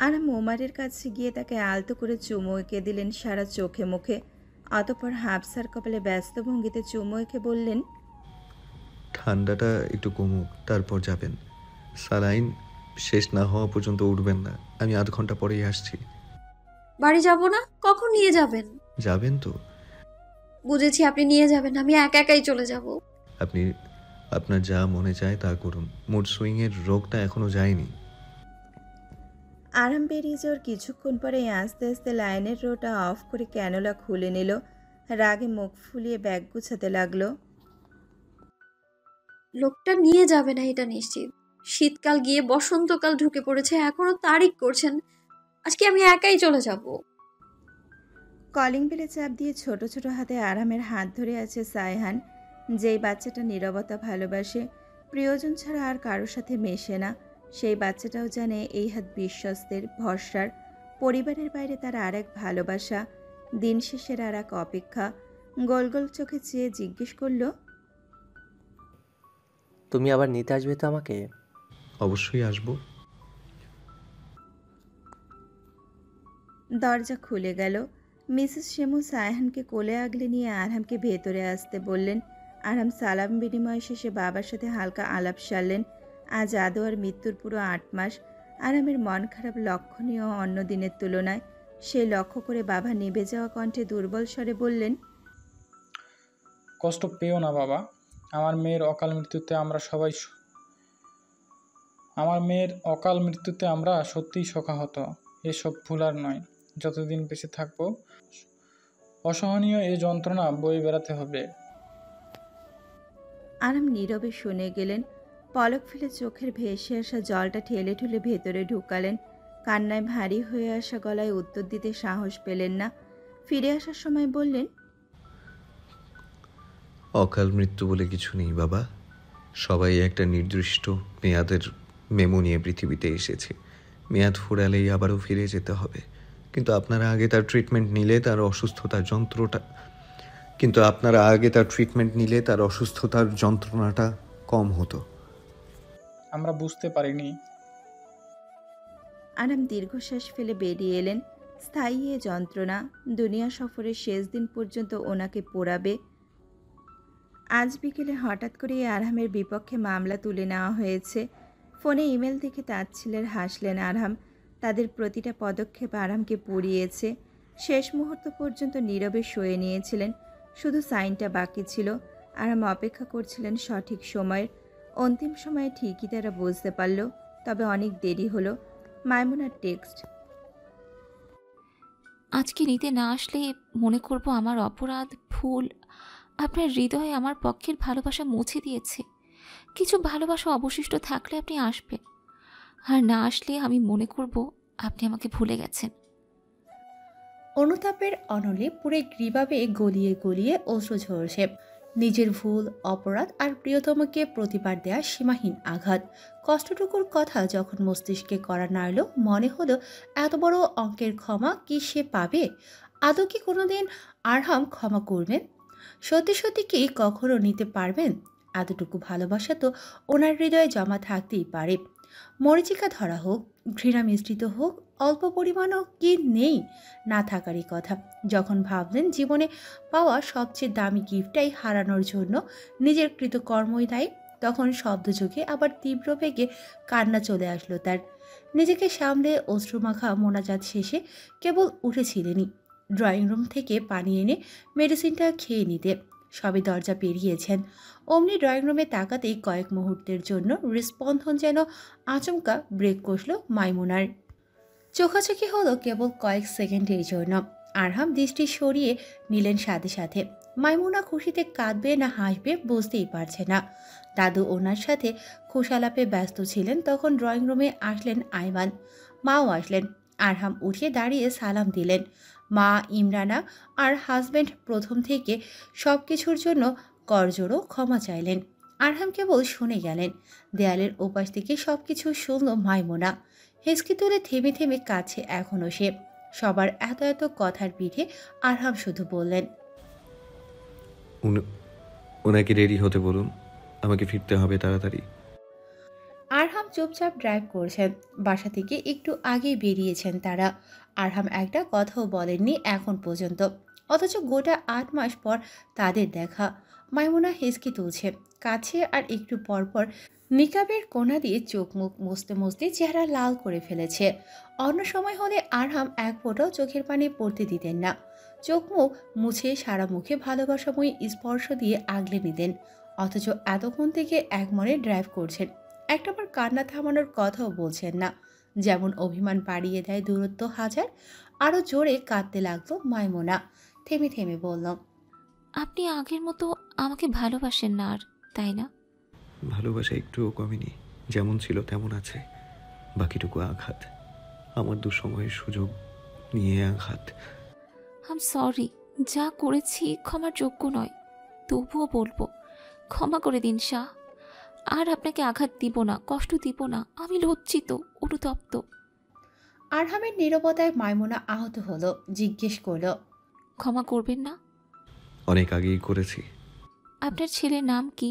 আরাম ওমারের কাছে গিয়ে তাকে আলতো করে চুমু এঁকে দিলেন সারা চোখে মুখে। অতঃপর হাফসার কপালে ব্যস্ত ভঙ্গিতে চুমু এঁকে বললেন, ঠান্ডাটা একটু কমুক, তারপর যাবেন। সালাইন শেষ না হওয়া পর্যন্ত উঠবেন না। আমি আধ ঘন্টা পরেই আসছি। বাড়ি যাব না? কখন নিয়ে যাবেন? যাবেন তো? বুঝেছি, আপনি নিয়ে যাবেন, আমি একা একাই চলে যাব। আপনি আপনার যা মনে চায় তা করুন। মুড সুইংয়ের রোগটা এখনো যায়নি। আরাম বেরিয়ে যাওয়ার কিছুক্ষণ পরে আস্তে আস্তে লাইনের রোটা অফ করে ক্যানোলা খুলে নিল। রাগে মুখ ফুলিয়ে ব্যাগ গুছাতে লাগলো। লোকটা নিয়ে যাবে না এটা নিশ্চিত। শীতকাল গিয়ে বসন্তকাল ঢুকে পড়েছে, এখনো তারিখ করছেন। আজকে আমি একাই চলে যাব। কলিং বেলে চাপ দিয়ে ছোট ছোট হাতে আরামের হাত ধরে আছে সায়হান, যেই বাচ্চাটা নীরবতা ভালোবাসে, প্রিয়জন ছাড়া আর কারোর সাথে মেশে না। সেই বাচ্চাটাও জানে এই হাত বিশ্বস্তের, ভরসার। পরিবারের বাইরে তার আর এক ভালোবাসা, দিন শেষের আর এক অপেক্ষা। গোল গোল চোখে চেয়ে জিজ্ঞেস করল, তুমি আবার নিতে আসবে তো আমাকে? অবশ্যই আসবো। দরজা খুলে গেল। মিসেস শেমু সায়হানকে কোলে আগলে নিয়ে আরহামকে ভেতরে আসতে বললেন। আরহাম সালাম বিনিময় শেষে বাবার সাথে হালকা আলাপ সারলেন। আজ আদোয়ার মৃত্যুর পুরো 8 মাস। আরহামের মন খারাপ লক্ষণীয় অন্য দিনের তুলনায়। সে লক্ষ্য করে বাবা নিভে যাওয়া কণ্ঠে দুর্বল স্বরে বললেন, কষ্ট পেও না বাবা। আমার মেয়ের অকাল মৃত্যুতে আমরা সত্যিই শোকাহত। এসব ভুল আর নয়। যতদিন বেঁচে থাকবো অসহনীয় এই যন্ত্রণা বয়ে বেড়াতে হবে। আরাম নীরবে শুনে গেলেন। পলক ফেলে চোখের ভেসে আসা জলটা ঠেলে ঠেলে ভেতরে ঢুকালেন। কান্নায় ভারী হয়ে আসা গলায় উত্তর দিতে সাহস পেলেন না। ফিরে আসার সময় বললেন, অকাল মৃত্যু বলে কিছু নেই বাবা। সবাই একটা নির্দিষ্ট মেয়াদের মেমো নিয়ে পৃথিবীতে এসেছে। মেয়াদ ফুরালেই আবারও ফিরে যেতে হবে। কিন্তু আপনারা আগে তার ট্রিটমেন্ট নিলে তার অসুস্থতার যন্ত্রণাটা কম হতো। আমরা বুঝতে পারিনি। আরাম দীর্ঘশ্বাস ফেলে বেরিয়ে এলেন। স্থায়ী এ যন্ত্রণা দুনিয়া সফরের শেষ দিন পর্যন্ত ওনাকে পোড়াবে। আজ বিকেলে হঠাৎ করে আরহামের বিপক্ষে মামলা তুলে নেওয়া হয়েছে। ফোনে ইমেল দেখে তাচ্ছিলের হাসলেন আরহাম। তাদের প্রতিটা পদক্ষেপ আরহামকে পুড়িয়েছে। শেষ মুহূর্ত পর্যন্ত নীরবে সয়ে নিয়েছিলেন। শুধু সাইনটা বাকি ছিল। আরহাম অপেক্ষা করছিলেন সঠিক সময়ের। অন্তিম সময়ে ঠিকই তারা বুঝতে পারল, তবে অনেক দেরি হলো। মাইমুনার টেক্সট, আজকে নিতে না আসলে মনে করব আমার অপরাধ, ভুল। আপনার হৃদয়ে আমার পক্ষের ভালোবাসা মুছে দিয়েছে। কিছু ভালোবাসা অবশিষ্ট থাকলে আপনি আসবেন, আর না আসলে আমি মনে করব আপনি আমাকে ভুলে গেছেন। অনুতাপের অনলে পুরে গ্রীবাবে গলিয়ে গলিয়ে অশ্রু ঝরছে। নিজের ভুল, অপরাধ আর প্রিয়তমকে প্রতিবার দেয়া সীমাহীন আঘাত। কষ্টটুকুর কথা যখন মস্তিষ্কে করা নাড়ল, মনে হলো এত বড় অঙ্কের ক্ষমা কি সে পাবে? আদৌ কি কোনোদিন আরহাম ক্ষমা করবেন? সত্যি সত্যি কি কখনো নিতে পারবেন? এতটুকু ভালোবাসা তো ওনার হৃদয়ে জমা থাকতেই পারে। মরিচিকা ধরা হোক, ঘৃণা মিশ্রিত হোক, অল্প পরিমাণও কি নেই? না থাকারই কথা। যখন ভাবলেন জীবনে পাওয়া সবচেয়ে দামি গিফটটাই হারানোর জন্য নিজের কৃতকর্মই দায়ী, তখন শব্দযোগে আবার তীব্র বেগে কান্না চলে আসলো তার। নিজেকে সামলে অশ্রুমাখা মোনাজাত শেষে কেবল উঠেছিলেনই ড্রয়িং রুম থেকে পানি এনে মেডিসিনটা খেয়ে নিতে। সবে দরজা পেরিয়েছেন, অমনি ড্রয়িং রুমে তাকাতেই কয়েক মুহূর্তের জন্য হৃস্পন্দন যেন আচমকা ব্রেক কষল মাইমুনার। চোখাচোখি হলো কেবল কয়েক সেকেন্ডের জন্য। আরহাম দৃষ্টি সরিয়ে নিলেন সাথে সাথে। মাইমুনা খুশিতে কাঁদবে না হাসবে বুঝতেই পারছে না। দাদু ওনার সাথে খোশালাপে ব্যস্ত ছিলেন, তখন ড্রয়িং রুমে আসলেন আইমান। মাও আসলেন। আরহাম উঠে দাঁড়িয়ে সালাম দিলেন। মা ইমরানা আর হাজব্যান্ড প্রথম থেকে সব কিছুর জন্য করজোড়ো ক্ষমা চাইলেন। আরহাম কেবল শুনে গেলেন। দেয়ালের ওপাশ থেকে সবকিছু শুনল মাইমুনা। হেসকি তুলে থেমে থেমে কাছে এখনো সে। সবার এত এত কথার পিঠে আরহাম শুধু বললেন, ওনাকে রেডি হতে বলুন, আমাকে ফিরতে হবে তাড়াতাড়ি। আরহাম চুপচাপ ড্রাইভ করছেন। বাসা থেকে একটু আগেই বেরিয়েছেন তারা। আরহাম একটা কথাও বলেননি এখন পর্যন্ত, অথচ গোটা 8 মাস পর তাদের দেখা। মাইমুনা হেসকি তুলছে, কাছে আর একটু পরপর নিকাবের কোণা দিয়ে চোখ মুখ মুছতে মুছতে চেহারা লাল করে ফেলেছে। অন্য সময় হলে আরহাম এক ফোঁটাও চোখের পানি পড়তে দিতেন না। চোখ মুখ মুছে সারা মুখে ভালোবাসাময়ী স্পর্শ দিয়ে আগলে নিতেন। অথচ এতক্ষণ থেকে এক মনে ড্রাইভ করছেন, একটাবার কান্না থামানোর কথাও বলছেন না। যেমন অভিমান বাড়িয়ে দেয় দূরত্ব হাজার। আরও জোরে কাঁদতে লাগলো মাইমুনা। থেমে থেমে বলল, আপনি আগের মতো আমাকে ভালোবাসেন না আর, তাই না? ভালোবাসা একটুও কমেনি, যেমন ছিল তেমন আছে। বাকিটুকু আঘাত, আমার দুঃসময়ের সুযোগ নিয়ে আঘাত। আম সরি, যা করেছি ক্ষমার যোগ্য নয়, তবুও বলবো ক্ষমা করে দিন শাহ। আর আপনাকে আঘাত দিব না, কষ্ট দিব না। আমি লজ্জিত, অনুতপ্ত। আরহামের নীরবতায় মাইমুনা আহত হলো, জিজ্ঞেস করল, ক্ষমা করবেন না? অনেক আগেই করেছি। আপনার ছেলের নাম কি?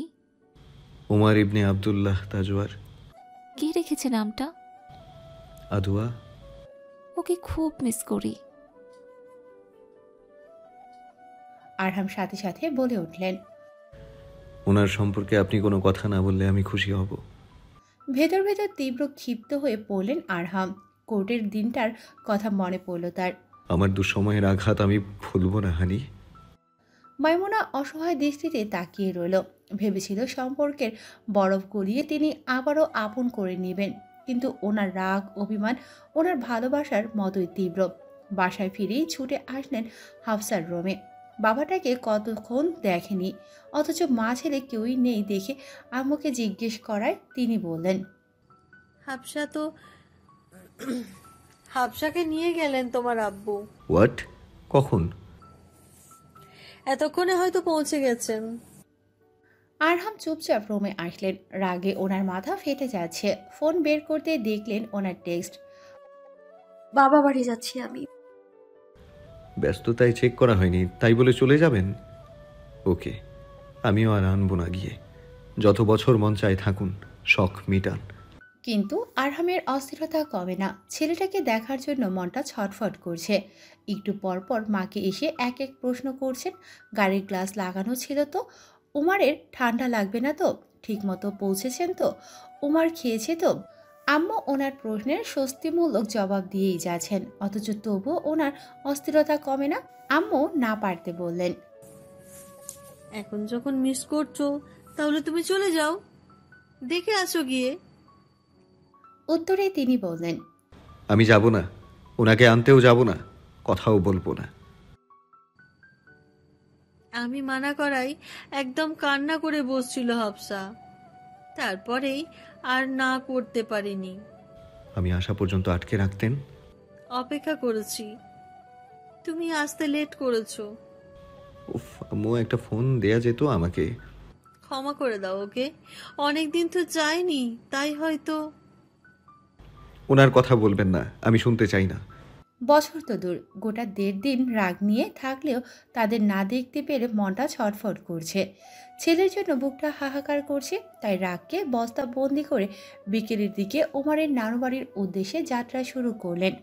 ওমর ইবনে আবদুল্লাহ তাজওয়ার। কে রেখেছে নামটা? আদুয়া। ওকে খুব মিস করি। আরহাম সাথে সাথে বলে উঠলেন, ওনার সম্পর্কে আপনি কোনো কথা না বললে আমি খুশি হব। ভেতর ভেতর তীব্র ক্ষিপ্ত হয়ে পড়লেন আরহাম। কোর্টের দিনটার কথা মনে পড়ল তার। আমার দুঃসময়ের আঘাত আমি ভুলব না হানি। মাইমুনা অসহায় দৃষ্টিতে তাকিয়ে রইল। ভেবেছিল সম্পর্কের বরফ গলিয়ে তিনি আবারও আপন করে নেবেন, কিন্তু ওনার রাগ অভিমান ওনার ভালোবাসার মতোই তীব্র। বাসায় ফিরেই ছুটে আসলেন হাফসার রুমে। বাবাটাকে কতক্ষণ দেখেনি, অথচ মা ছেলে কেউই নেই দেখে আম্মুকে জিজ্ঞেস করায় তিনি বললেন, হাফসা তো হাফসাকে নিয়ে গেলেন তোমার আব্বু। হোয়াট? কখন? এতক্ষণে হয়তো পৌঁছে গেছেন। আরহাম চুপচাপ রুমে আসলেন। রাগে ওনার মাথা ফেটে যাচ্ছে। ফোন বের করতে দেখলেন ওনার টেক্সট, বাবা বাড়ি যাচ্ছি আমি। ব্যস্ততায় চেক করা হয়নি, তাই বলে চলে যাবেন? ওকে, আমিও আর আনবো না গিয়ে। যত বছর মন চায় থাকুন, শখ মিটান। কিন্তু আরহামের অস্থিরতা কমে না। ছেলেটাকে দেখার জন্য মনটা ছটফট করছে। একটু পরপর মাকে এসে এক এক প্রশ্ন করছেন। গাড়ির গ্লাস লাগানো ছিল তো? উমারের ঠান্ডা লাগবে না তো? ঠিকমতো পৌঁছেছেন তো? উমার খেয়েছে তো? আম্মু ওনার প্রশ্নের স্বস্তিমূলক জবাব দিয়েই যাচ্ছেন, অথচ তবুও ওনার অস্থিরতা কমে না। আম্মু না পারতে বললেন, এখন যখন মিস করছো তাহলে তুমি চলে যাও, দেখে আসো গিয়ে। উত্তরে তিনি বললেন, আমি যাব না, ওনাকে আনতেও যাব না, কথাও বলবো না। আমি মানা করাই একদম কান্না করে বসছিল হাফসা, তারপরেই আর না করতে পারিনি। আমি আসা পর্যন্ত আটকে রাখতেন? অপেক্ষা করেছি, তুমি আসতে লেট করেছো। উফ, আম্মু একটা ফোন দেয়া যেত আমাকে। ক্ষমা করে দাও ওকে, অনেকদিন তো যায়নি, তাই হয়তো। ওনার কথা বলবেন না, আমি শুনতে চাই না। বছর তো দূর, গোটা 1.5 দিন রাগ নিয়ে থাকলেও তাদের না দেখতে পেরে মনটা ছটফট করছে। ছেলের জন্য বুকটা হাহাকার করছে। তাই রাগকে বস্তা বন্দি করে বিকেলের দিকে ওমারের নানুবাড়ির উদ্দেশ্যে যাত্রা শুরু করলেন।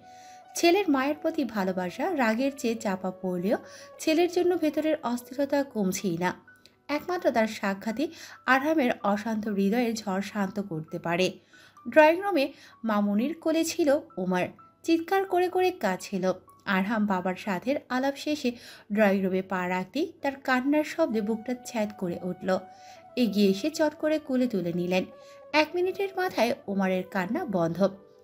ছেলের মায়ের প্রতি ভালোবাসা রাগের চেয়ে চাপা পড়লেও ছেলের জন্য ভেতরের অস্থিরতা কমছেই না। একমাত্র তার সাক্ষাৎই আরহামের অশান্ত হৃদয়ের ঝড় শান্ত করতে পারে। ড্রয়িং রুমে মামুনির কোলে ছিল ওমার, চিৎকার করে করে কাঁদছিল। আরহাম বাবার সাথে আলাপ শেষে ড্রয়িং রুমে পা রাখতেই তার কান্নার শব্দে বুকটা ছ্যাদ করে উঠল। এগিয়ে এসে চট করে কোলে তুলে নিলেন। 1 মিনিটের মাথায় ওমারের কান্না বন্ধ,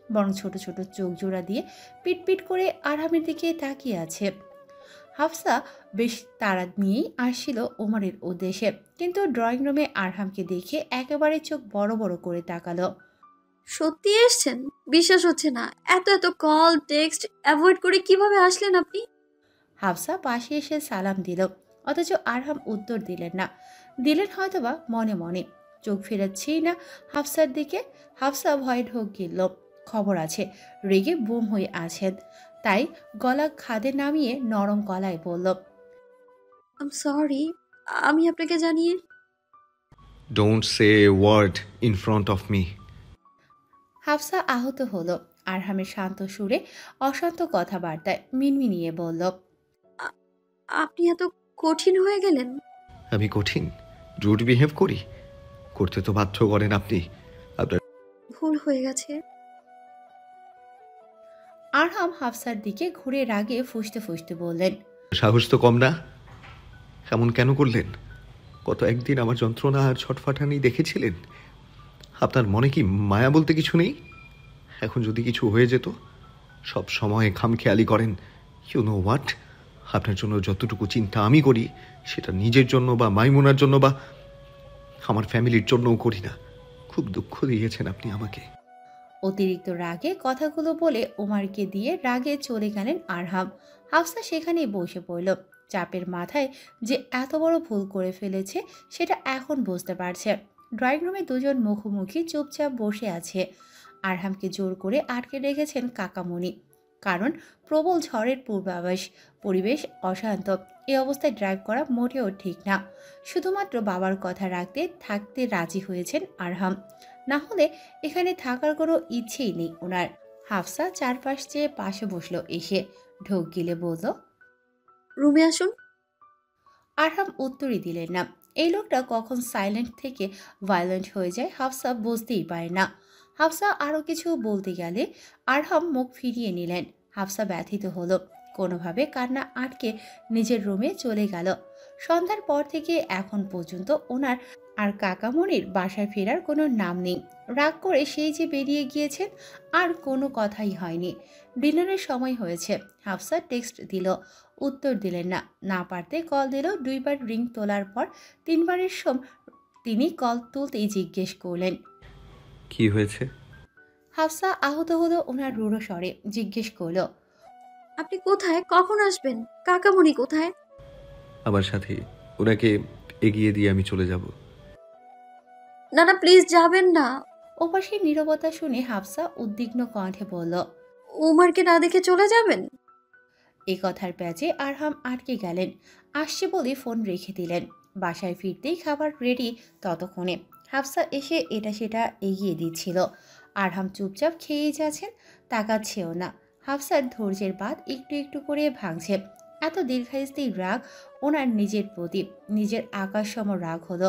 বরং ছোট ছোট চোখ জোড়া দিয়ে পিটপিট করে আরহামের দিকে তাকিয়ে আছে। হাফসা বেশ তাড়া নিয়েই আসছিল ওমারের উদ্দেশ্যে, কিন্তু ড্রয়িং রুমে আরহামকে দেখে একেবারে চোখ বড় বড় করে তাকালো। সত্যি এসছেন? বিশ্বাস হচ্ছে না। এত এত কল টেক্সট অ্যাভয়েড করে কিভাবে আসলেন আপনি? হাফসা পাশে এসে সালাম দিল, অথচ আরহাম উত্তর দিলেন না। দিলেন হয়তোবা মনে মনে। চোখ ফেরাচ্ছেই না হাফসার দিকে। হাফসা ভয়ে ঢোক গিলল। খবর আছে রেগে বুম হয়ে আছেন, তাই গলা খাদে নামিয়ে নরম গলায় বলল, আম সরি, আমি আপনাকে জানিয়ে। Don't say word in front of me. Hafsa আহত হলো। আরহামের শান্ত সুরে অশান্ত কথাবার্তায় মিনমিনিয়ে বলল, আপনি এত কঠিন হয়ে গেলেন। আমি কঠিন, রুড বিহেভ করি? করতে তো বাধ্য করেন আপনি। আপনার ভুল হয়ে গেছে। আরহাম হাফসার দিকে ঘুরে রাগে ফুঁসতে ফুঁসতে বললেন, সাহস তো কম না? এমন কেন করলেন? গত একদিন আমার যন্ত্রণা আর ছটফাটানি দেখেছিলেন। আপনার মনে কি মায়া বলতে কিছু নেই? এখন যদি কিছু হয়ে যেত? সব সময় খামখেয়ালি করেন। ইউ নো হোয়াট, আপনার জন্য যতটুকু চিন্তা আমি করি সেটা নিজের জন্য বা মাইমুনার জন্য বা আমার ফ্যামিলির জন্যও করি না। খুব দুঃখ দিয়েছেন আপনি আমাকে। অতিরিক্ত রাগে কথাগুলো বলে ওমারকে দিয়ে রাগে চলে গেলেন আরহাম। হাফসা সেখানেই বসে পড়ল। চাপের মাথায় যে এত বড় ভুল করে ফেলেছে সেটা এখন বুঝতে পারছে। ড্রয়িং রুমে দুজন মুখোমুখি চুপচাপ বসে আছে। আরহামকে জোর করে আটকে রেখেছেন কাকামণি, কারণ প্রবল ঝড়ের পূর্বাভাস। পরিবেশ অশান্ত। এই অবস্থায় ড্রাইভ করা মোটেও ঠিক না। শুধুমাত্র বাবার কথা রাখতে থাকতে রাজি হয়েছেন আরহাম, না হলে এখানে থাকার কোনো ইচ্ছেই নেই ওনার। হাফসা চারপাশ চেয়ে পাশে বসলো এসে। ঢোক গিলে বলল, রুমে আসুন। আরহাম উত্তরই দিলেন না। এই লোকটা কখন সাইলেন্ট থেকে ভায়োলেন্ট হয়ে যায় হাফসা বুঝতেই পারে না। হাফসা আরও কিছু বলতে গেলে আরহাম মুখ ফিরিয়ে নিলেন। হাফসা ব্যথিত হলো। কোনোভাবে কান্না আটকে নিজের রুমে চলে গেল। সন্ধ্যার পর থেকে এখন পর্যন্ত ওনার আর কাকামণির বাসায় ফেরার কোনো নাম নেই। রাগ করে সেই যে বেরিয়ে গিয়েছেন, আর কোনো কথাই হয়নি। ডিনারের সময় হয়েছে। হাফসা টেক্সট দিল, উত্তর দিলেন না। না পারতে কল দিল। 2 বার রিং তোলার পর 3 বারের তিনি কল তুলতেই জিজ্ঞেস করলেন, কি হয়েছে? হাফসা আহত হলো ওনার রূঢ় স্বরে। জিজ্ঞেস করল, আপনি কোথায়? কখন আসবেন? কাকামণি কোথায়? আমার সাথে। ওনাকে এগিয়ে দিয়ে আমি চলে যাব। না না, প্লিজ যাবেন না। ওপাশে নীরবতা শুনে হাফসা উদ্বিগ্ন কণ্ঠে বলল, উমারকে না দেখে চলে যাবেন? এই কথার প্যাচে আরহাম আটকে গেলেন। আসছে বলে ফোন রেখে দিলেন। বাসায় ফিরতেই খাবার রেডি। ততক্ষণে হাফসা এসে এটা সেটা এগিয়ে দিচ্ছিল। আরহাম চুপচাপ খেয়েই যাচ্ছেন, তাকাচ্ছেও না। হাফসার ধৈর্যের বাঁধ একটু একটু করে ভাঙছে। এত দীর্ঘস্থায়ী রাগ ওনার নিজের প্রতি, নিজের আকাশসম রাগ হলো।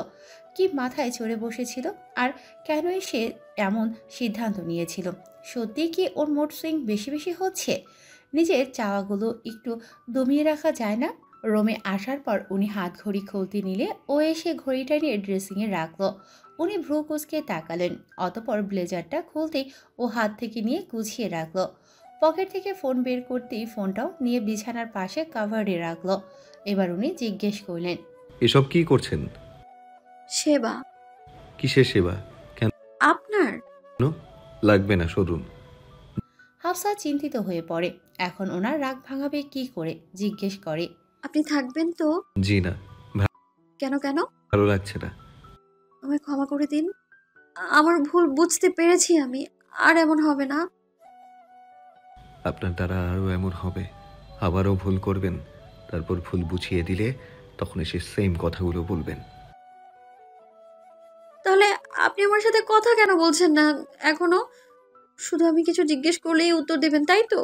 কি মাথায় চড়ে বসেছিল, আর কেনই সে এমন সিদ্ধান্ত নিয়েছিল? সত্যি কি ওর মুড সুইং বেশি বেশি হচ্ছে? নিজের চাওয়াগুলো একটু দমিয়ে রাখা যায় না? রুমে আসার পর উনি হাত ঘড়ি খুলতে নিলে ও এসে ঘড়িটা নিয়ে ড্রেসিংয়ে রাখলো। উনি ভ্রু কুঁচকে তাকালেন। অতপর ব্লেজারটা খুলতেই ও হাত থেকে নিয়ে গুছিয়ে রাখলো। পকেট থেকে ফোন বের করতেই ফোনটাও নিয়ে বিছানার পাশে কাভারে রাখলো। এবার উনি জিজ্ঞেস করলেন, এসব কি করছেন? সেবা। কিসের সেবা? কেন? আপনার। লাগবে না, সরুন। হাফসা চিন্তিত হয়ে পড়ে। এখন ওনার রাগ ভাঙাবে কি করে? জিজ্ঞেস করে, আপনি থাকবেন তো? জি না। কেন কেন? ভালো লাগছে না। আমায় ক্ষমা করে দিন। আমার ভুল বুঝতে পেরেছি আমি। আর এমন হবে না। আপনার দ্বারা আরও এমন হবে। আবারও ভুল করবেন, তারপর ভুল বুঝিয়ে দিলে তখন এসে সেম কথাগুলো বলবেন। তাহলে আপনি আমার সাথে কথা কেন বলছেন না এখনো? শুধু আমি কিছু জিজ্ঞেস করলেই উত্তর দেবেন, তাই তো?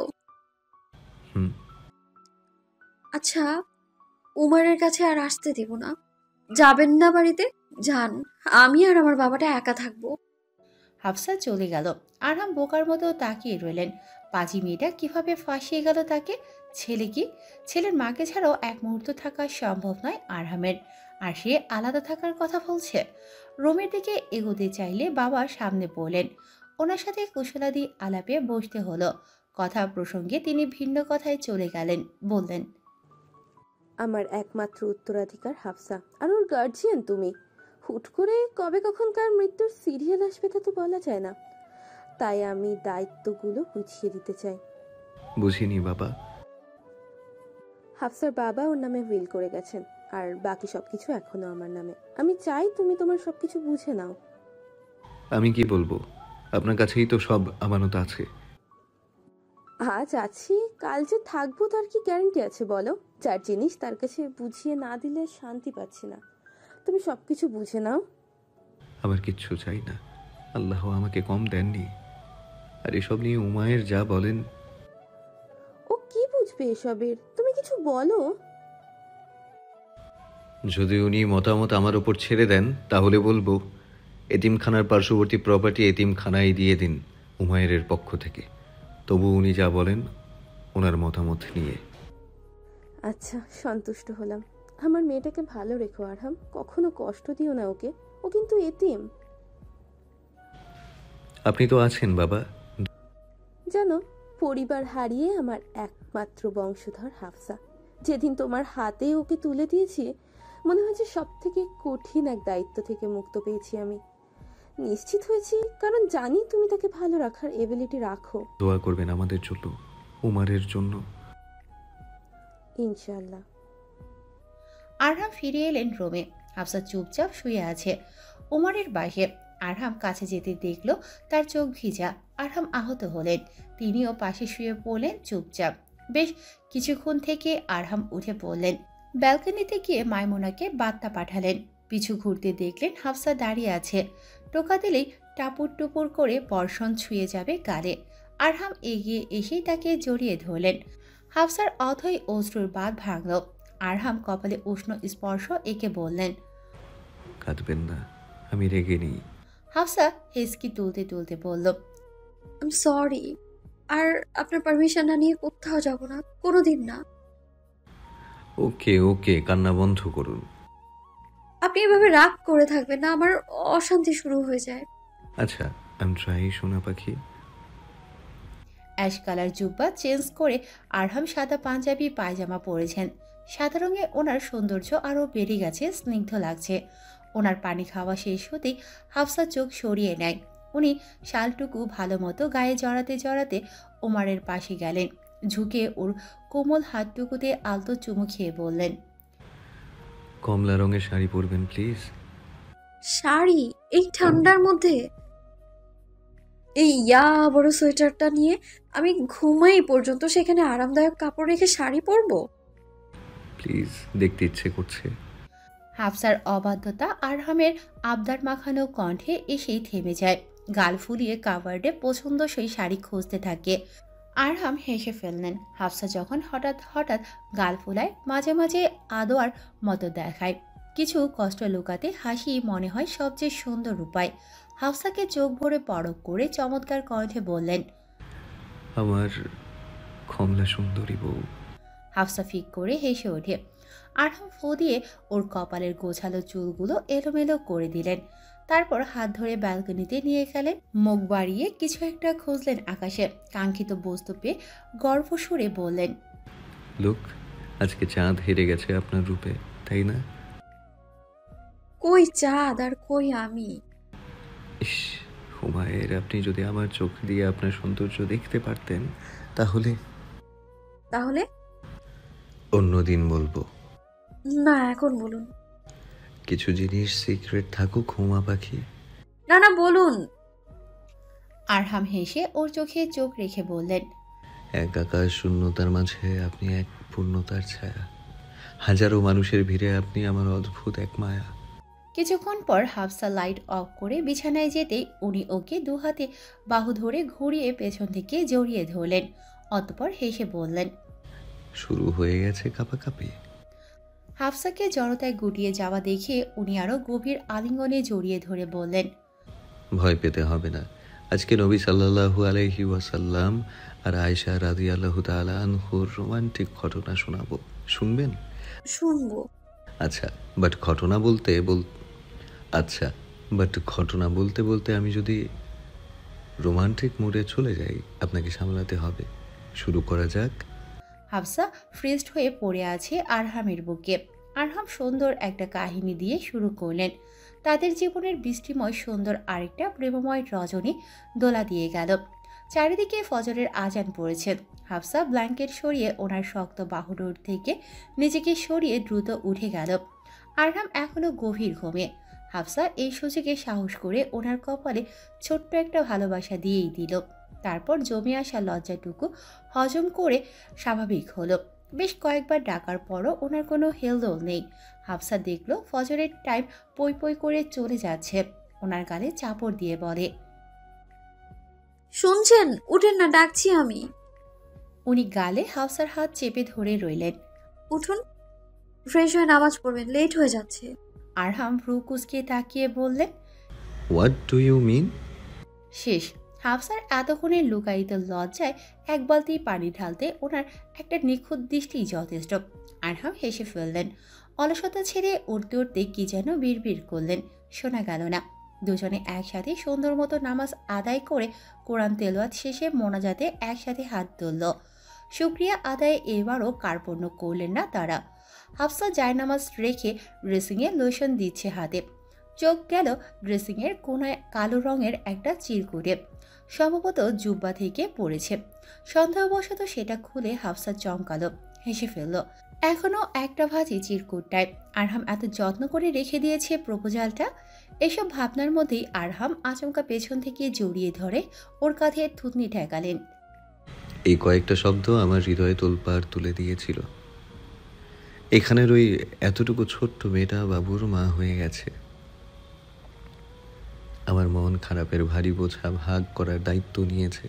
আচ্ছা, উমারের কাছে আর আসতে দেব না। যাবেন না বাড়িতে? যান, আমি আর আমার বাবাটা একা থাকবো। হাফসা চলে গেল। আরহাম বোকার মতো তাকিয়ে রইলেন। পাজি মেয়েটা কিভাবে ফাঁসিয়ে গেল তাকে? ছেলে কি? ছেলের মাকে ছাড়াও এক মুহূর্ত থাকা সম্ভব নয় আরহামের, আর সে আলাদা থাকার কথা বলছে। রুমের দিকে এগোতে চাইলে বাবা সামনে বললেন। ওনার সাথে কুশলাদি আলাপে বসতে হলো। কথা প্রসঙ্গে তিনি ভিন্ন কথায় চলে গেলেন। বললেন, আমার একমাত্র উত্তরাধিকার হাফসা, আর ওর গার্জিয়ান তুমি। হুট করে কবে কখন কার মৃত্যুর সিরিয়াল আসবে তা তো বলা যায় না, তাই আমি দায়িত্বগুলো বুঝিয়ে দিতে চাই। বুঝিনি বাবা। হাফসার বাবা ওর নামে উইল করে গেছেন। আর বাকি সবকিছু এখনো আমার নামে। আমি চাই তুমি তোমার সবকিছু বুঝে নাও। আমি কি বলবো, আপনার কাছেই তো সব আমানত আছে। আজ আছি, কাল যে থাকবো তার কি গ্যারান্টি আছে বলো? যার জিনিস তার কাছে বুঝিয়ে না দিলে শান্তি পাচ্ছি না। তুমি সবকিছু বুঝে নাও। আমার কিচ্ছু চাই না, আল্লাহ আমাকে কম দেননি। আর এসব নিয়ে উমায়ের যা বলেন। ও কি বুঝবে এসবের? তুমি কিছু বলো। যদি উনি মতামত আমার ওপর ছেড়ে দেন তাহলে বলবো এতিমখানার পার্শ্ববর্তী প্রপার্টি এতিমখানায় দিয়ে দিন উমায়ের পক্ষ থেকে। তবু উনি যা বলেন ওনার মতামত নিয়ে। আচ্ছা, সন্তুষ্ট হলাম। আমার মেয়েটাকে ভালো রেখো আরহাম, কখনো কষ্ট দিও না ওকে। ও কিন্তু এতিম। আপনি তো আছেন বাবা। জানো, পরিবার হারিয়ে আমার একমাত্র বংশধর হাফসা। যেদিন তোমার হাতে ওকে তুলে দিয়েছি মনে হয়েছে সব থেকে কঠিন এক দায়িত্ব থেকে মুক্ত পেয়েছি আমি। নিশ্চিত হয়েছি কারণ জানি তুমি তাকে ভালো রাখার এবিলিটি রাখো। দোয়া করবেন আমাদের জন্য, উমারের জন্য। ইনশাআল্লাহ। আরহাম ফিরে এলেন রুমে। হাফসা চুপচাপ শুয়ে আছে উমারের বাইরে। আরহাম কাছে যেতে দেখল তার চোখ ভিজা। আরহাম আহত হলেন, তিনিও পাশে শুয়ে পড়লেন চুপচাপ। বেশ কিছুক্ষণ থেকে আরহাম উঠে পড়লেন। ব্যালকনিতে গিয়ে মাইমুনাকে বার্তা পাঠালেন। পিছু ঘুরতে দেখলেন হাফসা দাঁড়িয়ে আছে। টোকা দিলেই টাপুর টুপুর করে বর্ষণ ছুঁয়ে যাবে গালে। আরহাম এগিয়ে এসেই তাকে জড়িয়ে ধরলেন। হাফসার অথই অশ্রুর বাঁধ ভাঙল। আরহাম কপালে উষ্ণ স্পর্শ এঁকে বললেন, কাঁদবেন না, আমি রেগে নেই। হাফসা হেসকি তুলতে তুলতে বলল, আই এম সরি। আর আপনার পারমিশন না নিয়ে কোথাও যাব না, কোনোদিন না। ওকে ওকে, কান্না বন্ধ করুন। আপনি এভাবে রাগ করে থাকবেন না, আমার অশান্তি শুরু হয়ে যায়। আচ্ছা, আই এম ট্রাই সোনা পাখি। অ্যাশ কালার জুব্বা চেঞ্জ করে আরহাম সাদা পাঞ্জাবি পায়জামা পরেছেন। সাদা রঙে ওনার সৌন্দর্য আরও বেড়ে গেছে, স্নিগ্ধ লাগছে। ওনার পানি খাওয়া শেষ হতেই হাফসা চোখ সরিয়ে নেয়। উনি শালটুকু ভালো মতো গায়ে জড়াতে জড়াতে ওমারের পাশে গেলেন। ঝুঁকে ওর কোমল হাতটুকুতে আলতো চুমু খেয়ে বললেন, কমলা রঙের শাড়ি পরবেন প্লিজ। শাড়ি? এই ঠান্ডার মধ্যে? এই বড় সোয়েটারটা নিয়ে আমি ঘুমাই পর্যন্ত সেখানে আরামদায়ক কাপড় রেখে শাড়ি পরবো? প্লিজ, দেখতে ইচ্ছে করছে। হাফসার অবাধ্যতা আরহামের আবদার মাখানো কণ্ঠে এসেই থেমে যায়। গাল ফুলিয়ে কাভার্ডে পছন্দসই শাড়ি খুঁজতে থাকে। আরহাম হেসে ফেললেন। হাফসা যখন হঠাৎ হঠাৎ গাল ফুলায়, মাঝে মাঝে আদোয়ার মতো দেখায়। কিছু কষ্ট লুকাতে হাসি মনে হয় সবচেয়ে সুন্দর উপায়। হাফসাকে চোখ ভরে পরখ করে চমৎকার কণ্ঠে বললেন, আমার কমলা সুন্দরী বউ। হাফসা ফিক করে হেসে ওঠে। আরহাম ফু দিয়ে ওর কপালের গোছালো চুলগুলো এলোমেলো করে দিলেন। তারপর হাত ধরে ব্যালকনিতে নিয়ে গেলেন। মুখ বাড়িয়ে কিছু একটা খুঁজলেন আকাশে। কাঙ্ক্ষিত বস্তু পেয়ে গর্ব সুরে বললেন, লোক, আজকে চাঁদ হেরে গেছে আপনার রূপে, তাই না? কই চাঁদ আর কই আমি? ইস হুমায়ের, আপনি যদি আমার চোখ দিয়ে আপনার সৌন্দর্য দেখতে পারতেন তাহলে। তাহলে অন্যদিন বলবো। না, এখন বলুন। কিছু জিনিস সিক্রেট থাকুক হুমা পাখি। না না, বলুন। আরহাম হেসে ওর চোখে চোখ রেখে বললেন, এক আকাশ শূন্যতার মাঝে আপনি এক পূর্ণতার ছায়া। হাজারো মানুষের ভিড়ে আপনি আমার অদ্ভুত এক মায়া। কিছুক্ষণ পর হাফসা লাইট অফ করে বিছানায় যেতেই উনি ওকে দুহাতে বাহু ধরে ঘুরিয়ে পেছন থেকে জড়িয়ে ধরলেন। অতঃপর হেসে বললেন, শুরু হয়ে গেছে কাঁপাকাঁপি। হাফসাকে জড়তায় গুটিয়ে যাওয়া দেখে উনি আরো গভীর আলিঙ্গনে জড়িয়ে ধরে বললেন, ভয় পেতে হবে না। আজকে নবী সাল্লাল্লাহু আলাইহি ওয়াসাল্লাম আর আয়েশা রাদিয়াল্লাহু তাআলা আনহুর রোমান্টিক ঘটনা শোনাবো, শুনবেন? শুনবো। আচ্ছা, বাট ঘটনা বলতে বলতে আমি যদি রোমান্টিক মুডে চলে যাই, আপনাকে সামলাতে হবে। শুরু করা যাক। হাফসা ফ্রিজড হয়ে পড়ে আছে আরহামের বুকে। আরহাম সুন্দর একটা কাহিনী দিয়ে শুরু করলেন। তাদের জীবনের বৃষ্টিময় সুন্দর আরেকটা প্রেমময় রজনী দোলা দিয়ে গেল। চারিদিকে ফজরের আজান পড়েছে। হাফসা ব্ল্যাঙ্কেট সরিয়ে ওনার শক্ত বাহুডোর থেকে নিজেকে সরিয়ে দ্রুত উঠে গেল। আরহাম এখনো গভীর ঘুমে। হাফসা এই সুযোগে সাহস করে ওনার কপালে ছোট্ট একটা ভালোবাসা দিয়েই দিল। তারপর জমে আসা লজ্জাটুকু হজম করে স্বাভাবিক হলো। বেশ কয়েকবার ডাকার পরও ওনার কোনো হেলদোল নেই। হাফসা দেখল ফজরের টাইম পই পই করে চলে যাচ্ছে। ওনার গালে চাপড় দিয়ে বলে, শুনছেন? উঠেন না, ডাকছি আমি। উনি গালে হাফসার হাত চেপে ধরে রইলেন। উঠুন, ফ্রেশ হয়ে নামাজ পড়বেন, লেট হয়ে যাচ্ছে। আরহাম ভ্রু কুঁচকে তাকিয়ে বললেন, হোয়াট ডু ইউ মিন? শেষ। হাফসার এতক্ষণের লুকায়িত লজ্জায় এক বালতি পানি ঢালতে ওনার একটা নিখুঁত দৃষ্টি যথেষ্ট। আরহাম হেসে ফেললেন। অলসতা ছেড়ে উঠতে উঠতে কি যেন বিড়বিড় করলেন, শোনা গেল না। দুজনে একসাথে সুন্দর মতো নামাজ আদায় করে কোরআন তেলাওয়াত শেষে মোনাজাতে একসাথে হাত তুলল। শুকরিয়া আদায়ে এবারও কার্পণ্য করলেন না তারা। হাফসা জায়নামাজ রেখে ড্রেসিংয়ে লোশন দিচ্ছে হাতে। চোখ গেল ড্রেসিংয়ের কোনায় কালো রঙের একটা চিরকুটে, সম্ভবত জুব্বা থেকে পড়েছে। সন্দেহবশত সেটা খুলে হাফসা চমকালো, হেসে ফেলল। এখনও একটা ভাজি চিরকুটটায় আরহাম এত যত্ন করে রেখে দিয়েছে প্রপোজালটা। এসব ভাবনার মধ্যেই আরহাম আচমকা পেছন থেকে জড়িয়ে ধরে ওর কাঁধে থুতনি ঠেকালেন। এই কয়েকটা শব্দ আমার হৃদয়ে তোলপাড় তুলে দিয়েছিল। এখানের ওই এতটুকু ছোট্ট মেয়েটা বাবুর মা হয়ে গেছে। আমার মন খারাপের ভারী বোঝা ভাগ করার দায়িত্ব নিয়েছে।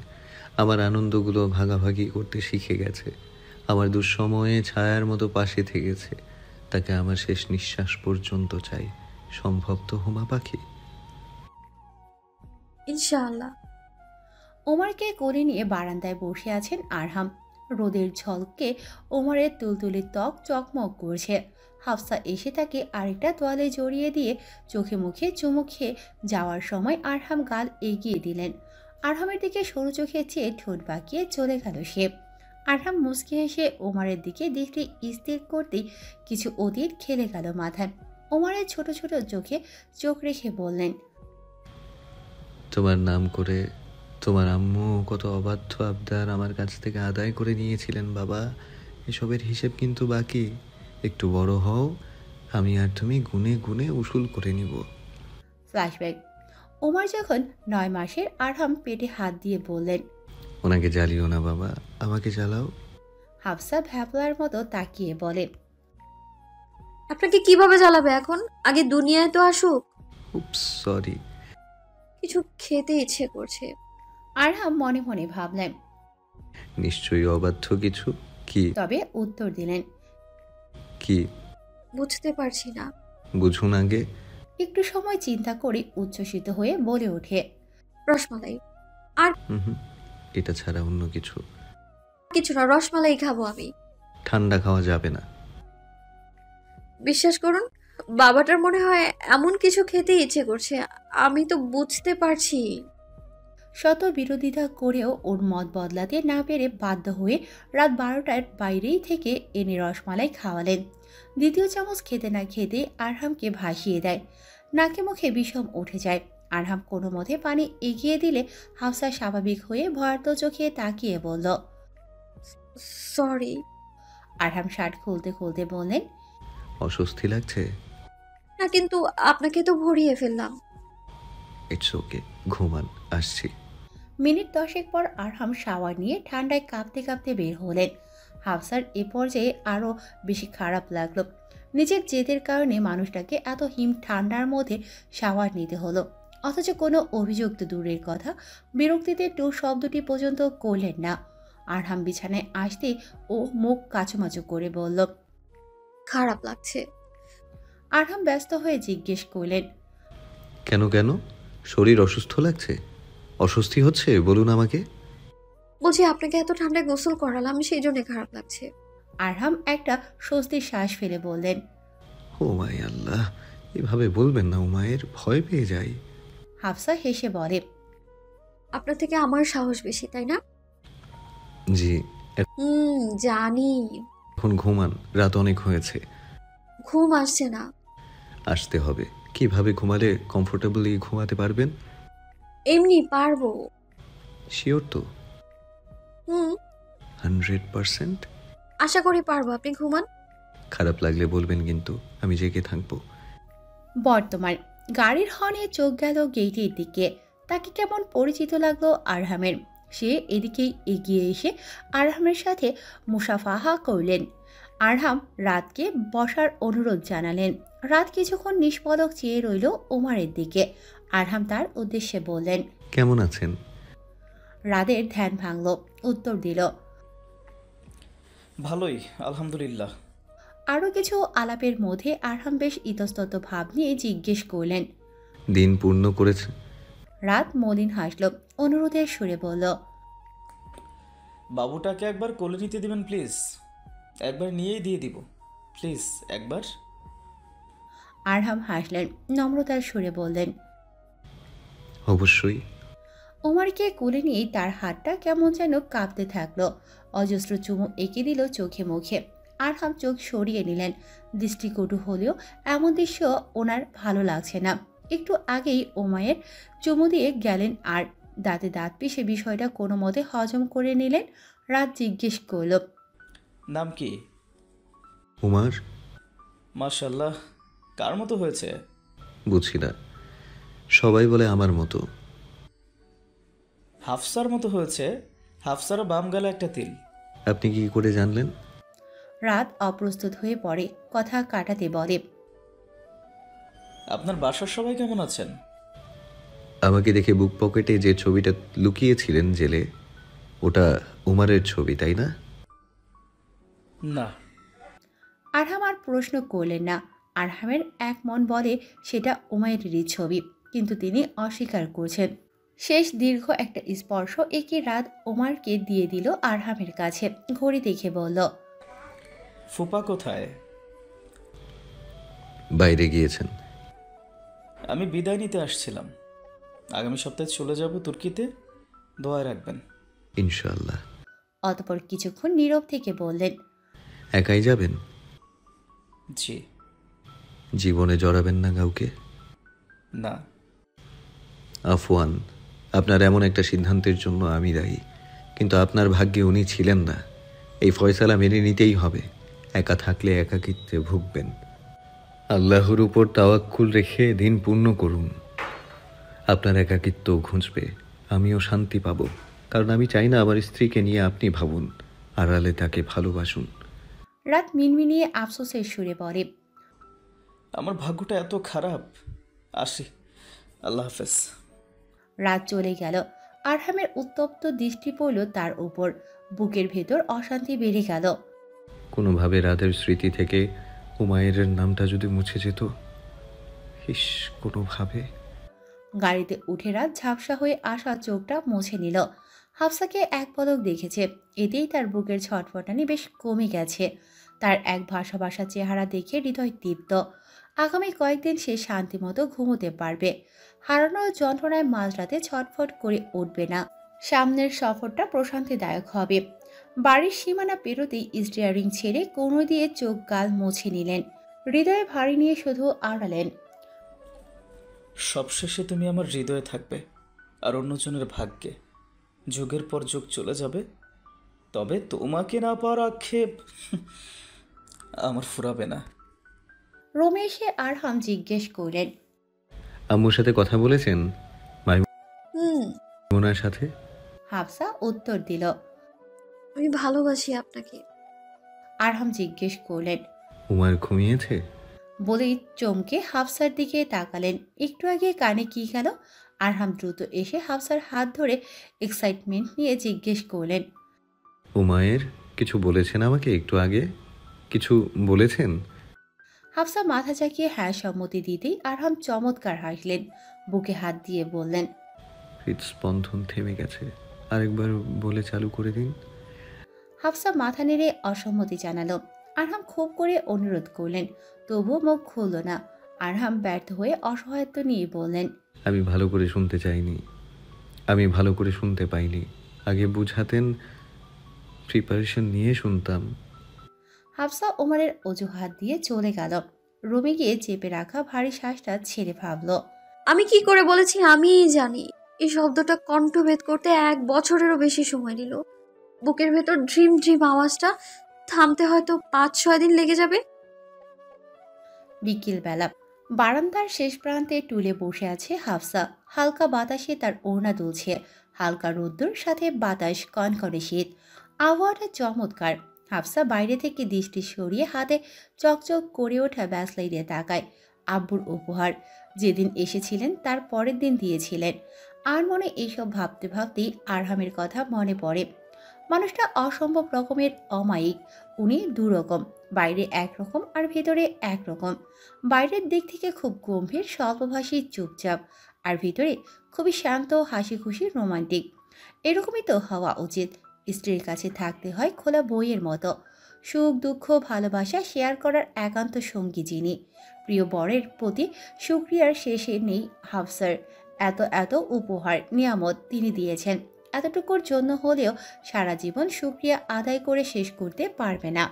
আমার আনন্দগুলো ভাগাভাগি করতে শিখে গেছে। আমার দুঃসময়ে ছায়ার মতো পাশে থেকেছে। তাকে আমার শেষ নিঃশ্বাস পর্যন্ত চাই। সম্ভব তো হুমা পাখি? ইনশাআল্লাহ। ওমরকে কোলে নিয়ে বারান্দায় বসে আছেন আরহাম। রোদের ঝলকে ওমরের তুলতুলে ত্বক চকমক করছে। হাফসা এসে তাকে আরেকটা তোয়ালে জড়িয়ে দিয়ে চোখে মুখে চুমু খেয়ে যাওয়ার সময় আরহাম গাল এগিয়ে দিলেন। আরহামের দিকে সরু চোখে চেয়ে ঠোঁট বাঁকিয়ে চলে গেল সে। আরহাম মুচকি হেসে ওমরের দিকে দৃষ্টি স্থির করতেই কিছু অতীত খেলে গেল মাথায়। ওমরের ছোট ছোট চোখে চোখ রেখে বললেন, তোমার নাম করে তোমার আম্মু কত অবাধ্য আবদার আমার কাছ থেকে আদায় করে নিয়েছিলেন বাবা। এসবের হিসেব কিন্তু বাকি। একটু বড় হও, আমি আর তুমি গুনে গুনে উসুল করে নিব। ফ্ল্যাশব্যাক। ওমর যখন 9 মাসের, আরহাম পেটে হাত দিয়ে বললেন, ওনাকে জ্বালিও না বাবা, আমাকে জ্বালাও। হাফসা ভ্যাবলার মতো তাকিয়ে বলে, আপনাকে কিভাবে জ্বালাবে এখন? আগে দুনিয়ায় তো আসুক। উপস, সরি। কিছু খেতে ইচ্ছে করছে। আরহাম মনে মনে ভাবলেন, নিশ্চয়ই অবাধ্য কিছু। কি? তবে উত্তর দিলেন, কি? বুঝতে পারছি না। বুঝুন আগে। একটু সময় চিন্তা করে উচ্ছ্বসিত হয়ে বলে ওঠে, রসমালাই। আর এটা ছাড়া অন্য কিছু? কিছু না, রসমালাই খাবো আমি। ঠান্ডা খাওয়া যাবে না। বিশ্বাস করুন, বাবাটার মনে হয় এমন কিছু খেতে ইচ্ছে করছে। আমি তো বুঝতে পারছি। শত বিরোধিতা করেও ওর মত বদলাতে না পেরে বাধ্য হয়ে রাত 12টার বাইরেই থেকে এনে রসমালাই খাওয়ালেন। দ্বিতীয় চামচ খেতে না খেতে আরহামকে ভাসিয়ে দেয়। নাকে মুখে বিষম উঠে যায়। আরহাম কোনো মতে পানি এগিয়ে দিলে হাফসা স্বাভাবিক হয়ে ভয়ার্ত চোখে তাকিয়ে বলল, সরি। আরহাম শার্ট খুলতে খুলতে বললেন, অস্বস্তি লাগছে? না, কিন্তু আপনাকে তো ভরিয়ে ফেললাম। ইটস ওকে, ঘুমান, আসছি। মিনিট 10 পর আরহাম শাওয়ার নিয়ে ঠান্ডায় কাঁপতে কাঁপতে বের হলেন। হাফসার এ পর্যায়ে আরও বেশি খারাপ লাগলো। নিজের জেদের কারণে মানুষটাকে এত হিম ঠান্ডার মধ্যে শাওয়ার নিতে হলো, অথচ কোনো অভিযোগ তো দূরের কথা, বিরক্তিতে টু শব্দটি পর্যন্ত করলেন না। আরহাম বিছানায় আসতে ও মুখ কাচুমাচু করে বলল, খারাপ লাগছে। আরহাম ব্যস্ত হয়ে জিজ্ঞেস করলেন, কেন কেন? শরীর অসুস্থ লাগছে? অস্বস্তি হচ্ছে? বলুন আমাকে। বলছি, আপনাকে এত ঠান্ডায় গোসল করালাম, সেই জন্য খারাপ লাগছে। আরহাম একটা স্বস্তির শ্বাস ফেলে বললেন, ও মাই আল্লাহ, এভাবে বলবেন না উমায়ের, ভয় পেয়ে যাই। হাফসা হেসে বলে, আপনার থেকে আমার সাহস বেশি, তাই না? জি। জানি। এখন ঘুমান, রাত অনেক হয়েছে। ঘুম আসছে না। আসতে হবে। কিভাবে ঘুমালে কমফোর্টেবলি ঘুমাতে পারবেন? এমনি পারবো। শিওর তো? হুম, 100%? আশা করি পারবো। আপনি ঘুমান। খারাপ লাগলে বলবেন কিন্তু, আমি জেগে থাকবো। বর্তমান গাড়ির হর্নে চোখ গেল গেটের দিকে। তাকে কেমন পরিচিত লাগলো আরহামের। সে এদিকেই এগিয়ে এসে আরহামের সাথে মুসাফাহা করলেন। আরহাম রাতকে বসার অনুরোধ জানালেন। রাত কিছুক্ষণ নিষ্পলক চেয়ে রইল ওমারের দিকে। আরহাম তার উদ্দেশ্যে বললেন, কেমন আছেন? রাদের ধ্যান ভাঙল, উত্তর দিল, ভালোই আলহামদুলিল্লাহ। আরও কিছু আলাপের মধ্যে আরহাম বেশ ইতস্তত ভাব নিয়ে জিজ্ঞেস করলেন, দিন পূর্ণ করেছে? রাত মলিন হাসল, অনুরোধের সুরে বলল, বাবুটাকে একবার কোলে নিতে দিবেন প্লিজ। একবার নিয়েই দিয়ে দিব প্লিজ, একবার। আরহাম হাসলেন, নম্রতার সুরে বললেন, অবশ্যই। ওমারকে কোলে নিয়ে তার হাতটা কেমন যেন কাঁপতে থাকলো। অজস্র চুমু এঁকে দিল চোখে মুখে। আরহাম চোখ সরিয়ে নিলেন। দৃষ্টিকটু হলেও এমন দৃশ্য ওনার ভালো লাগছে না। একটু আগেই ওমায়ের চুমু দিয়ে গেলেন আর দাঁতে দাঁত পিষে বিষয়টা কোনো মতে হজম করে নিলেন। রাত জিজ্ঞেস করল, নাম কি? উমার। মাশাল্লাহ, কার মতো হয়েছে? বুঝি না, সবাই বলে আমার মতো। হাফসার মতো হয়েছে। হাফসারও বাম গালে একটা তিল। আপনি কি করে জানলেন? রাত অপ্রস্তুত হয়ে পড়ে, কথা কাটাতে বলে, আপনার বাসার সবাই কেমন আছেন? আমাকে দেখে বুক পকেটে যে ছবিটা লুকিয়েছিলেন জেলে, ওটা উমারের ছবি, তাই না? না। আরহাম আর প্রশ্ন করলেন না। আরহামের এক মন বলে সেটা উমায়েরই ছবি, কিন্তু তিনি অস্বীকার করছেন। শেষ দীর্ঘ একটা স্পর্শ একই রাত ওমারকে দিয়ে দিল আরহামের কাছে। ঘড়ি দেখে বলল, ফুপা কোথায়? বাইরে গিয়েছেন। আমি বিদায় নিতে আসছিলাম। আগামী সপ্তাহে চলে যাব তুর্কিতে, দোয়া রাখবেন। ইনশাআল্লাহ। অতঃপর কিছুক্ষণ নীরব থেকে বললেন, একাই যাবেন? জি। জীবনে জড়াবেন না কাউকে? না। আফওয়ান, আপনার এমন একটা সিদ্ধান্তের জন্য আমি দায়ী, কিন্তু আপনার ভাগ্যে উনি ছিলেন না। এই ফয়সালা মেনে নিতেই হবে। একা থাকলে একাকিত্বে ভুগবেন। আল্লাহর উপর তাওয়াক্কুল রেখে দিন পূর্ণ করুন। আপনার একাকিত্ব ঘুঁচবে, আমিও শান্তি পাব। কারণ আমি চাই না আমার স্ত্রীকে নিয়ে আপনি ভাবুন, আড়ালে তাকে ভালোবাসুন। রাত মিনমিনিয়ে আফসোসের সুরে বলে, আমার ভাগ্যটা এত খারাপ। আসি, আল্লাহ হাফেজ। রাত চলে গেল। আরহামের উত্তপ্ত দৃষ্টি পড়ল তার উপর। বুকের ভেতর অশান্তি বেড়ে গেল। কোনোভাবে রাতের স্মৃতি থেকে হুমায়ুনের নামটা যদি মুছে যেত। ইস, কোনোভাবে। গাড়িতে উঠে রাত ঝাপসা হয়ে আসা চোখটা মুছে নিল। হাফসাকে এক পলক দেখেছে, এতেই তার বুকের ছটফটানি বেশ কমে গেছে। তার এক ভাষা ভাষা চেহারা দেখে হৃদয় তৃপ্ত। আগামী কয়েকদিন সে শান্তিমতো ঘুমোতে পারবে। হারানোর যন্ত্রণায় মাঝরাতে ছটফট করে উঠবে না। সামনের সফরটা প্রশান্তিদায়ক হবে। বাড়ির সীমানা পেরোতেই স্টিয়ারিং ছেড়ে কোণো দিয়ে চোখ গাল মুছে নিলেন। হৃদয়ে ভারী নিয়ে শুধু আড়ালেন, সবশেষে তুমি আমার হৃদয়ে থাকবে আর অন্যজনের ভাগ্যে। যুগের পর যুগ চলে যাবে, তবে তোমাকে না পাওয়ার আক্ষেপ আমার ফুরাবে না। রোমে এসে আরহাম জিজ্ঞেস করলেন, আম্মুর সাথে কথা বলেছেন? হুম। মাইমুনার সাথে? হাফসা উত্তর দিল, আমি ভালোবাসি আপনাকে। আরহাম জিজ্ঞেস করলেন, উমার ঘুমিয়েছে? বলেই চমকে হাফসার দিকে তাকালেন। একটু আগে কানে কি গেল? আরহাম দ্রুত এসে হাফসার হাত ধরে এক্সাইটমেন্ট নিয়ে জিজ্ঞেস করলেন, উমায়ের কিছু বলেছেন আমাকে একটু আগে? কিছু বলেছেন? হাফসা মাথা চাকিয়ে হ্যাঁ সম্মতি দিতেই আরহাম চমৎকার হাসলেন। বুকে হাত দিয়ে বললেন, হৃদস্পন্দন থেমে গেছে, আরেকবার বলে চালু করে দিন। হাফসা মাথা নেড়ে অসম্মতি জানালো। আরহাম খুব করে অনুরোধ করলেন, তবুও মুখ খুলল না। আরহাম ব্যর্থ হয়ে অসহায়ত্ব নিয়ে বললেন, আমি ভালো করে শুনতে চাইনি, আমি ভালো করে শুনতে পাইনি। আগে বুঝাতেন, প্রিপারেশন নিয়ে শুনতাম। হাফসা ওমরের অজুহাত দিয়ে চলে গেল। রুমে গিয়ে চেপে রাখা ভারী শ্বাসটা ছেড়ে ভাবল, আমি কি করে বলেছি আমিই জানি। এই শব্দটা কণ্ঠভেদ করতে 1 বছরেরও বেশি সময় নিল। বুকের ভেতর ড্রিম ড্রিম আওয়াজটা থামতে হয়তো 5-6 দিন লেগে যাবে। বিকেলবেলা বারান্দার শেষ প্রান্তে টুলে বসে আছে হাফসা। হালকা বাতাসে তার ওড়না দুলছে, হালকা রোদ্দুর সাথে বাতাস কনকনে শীত, আবহাওয়াটা চমৎকার। হাফসা বাইরে থেকে দৃষ্টি সরিয়ে হাতে চকচক করে ওঠা ব্যাসলাইটে তাকায়। আব্বুর উপহার, যেদিন এসেছিলেন তার পরের দিন দিয়েছিলেন। আর মনে এইসব ভাবতে ভাবতেই আরহামের কথা মনে পড়ে। মানুষটা অসম্ভব রকমের অমায়িক। উনি দুরকম, বাইরে একরকম আর ভেতরে একরকম। বাইরের দিক থেকে খুব গম্ভীর, স্বল্পভাষী, চুপচাপ, আর ভিতরে খুবই শান্ত, হাসি খুশি, রোমান্টিক। এরকমই তো হওয়া উচিত। স্ত্রীর কাছে থাকতে হয় খোলা বইয়ের মতো, সুখ দুঃখ ভালোবাসা শেয়ার করার একান্ত সঙ্গী যিনি। প্রিয় বরের প্রতি শুকরিয়ার শেষে নেই হাফসার। এত এত উপহার নিয়ামত তিনি দিয়েছেন, এতটুকুর জন্য হলেও সারা জীবন শুকরিয়া আদায় করে শেষ করতে পারবে না।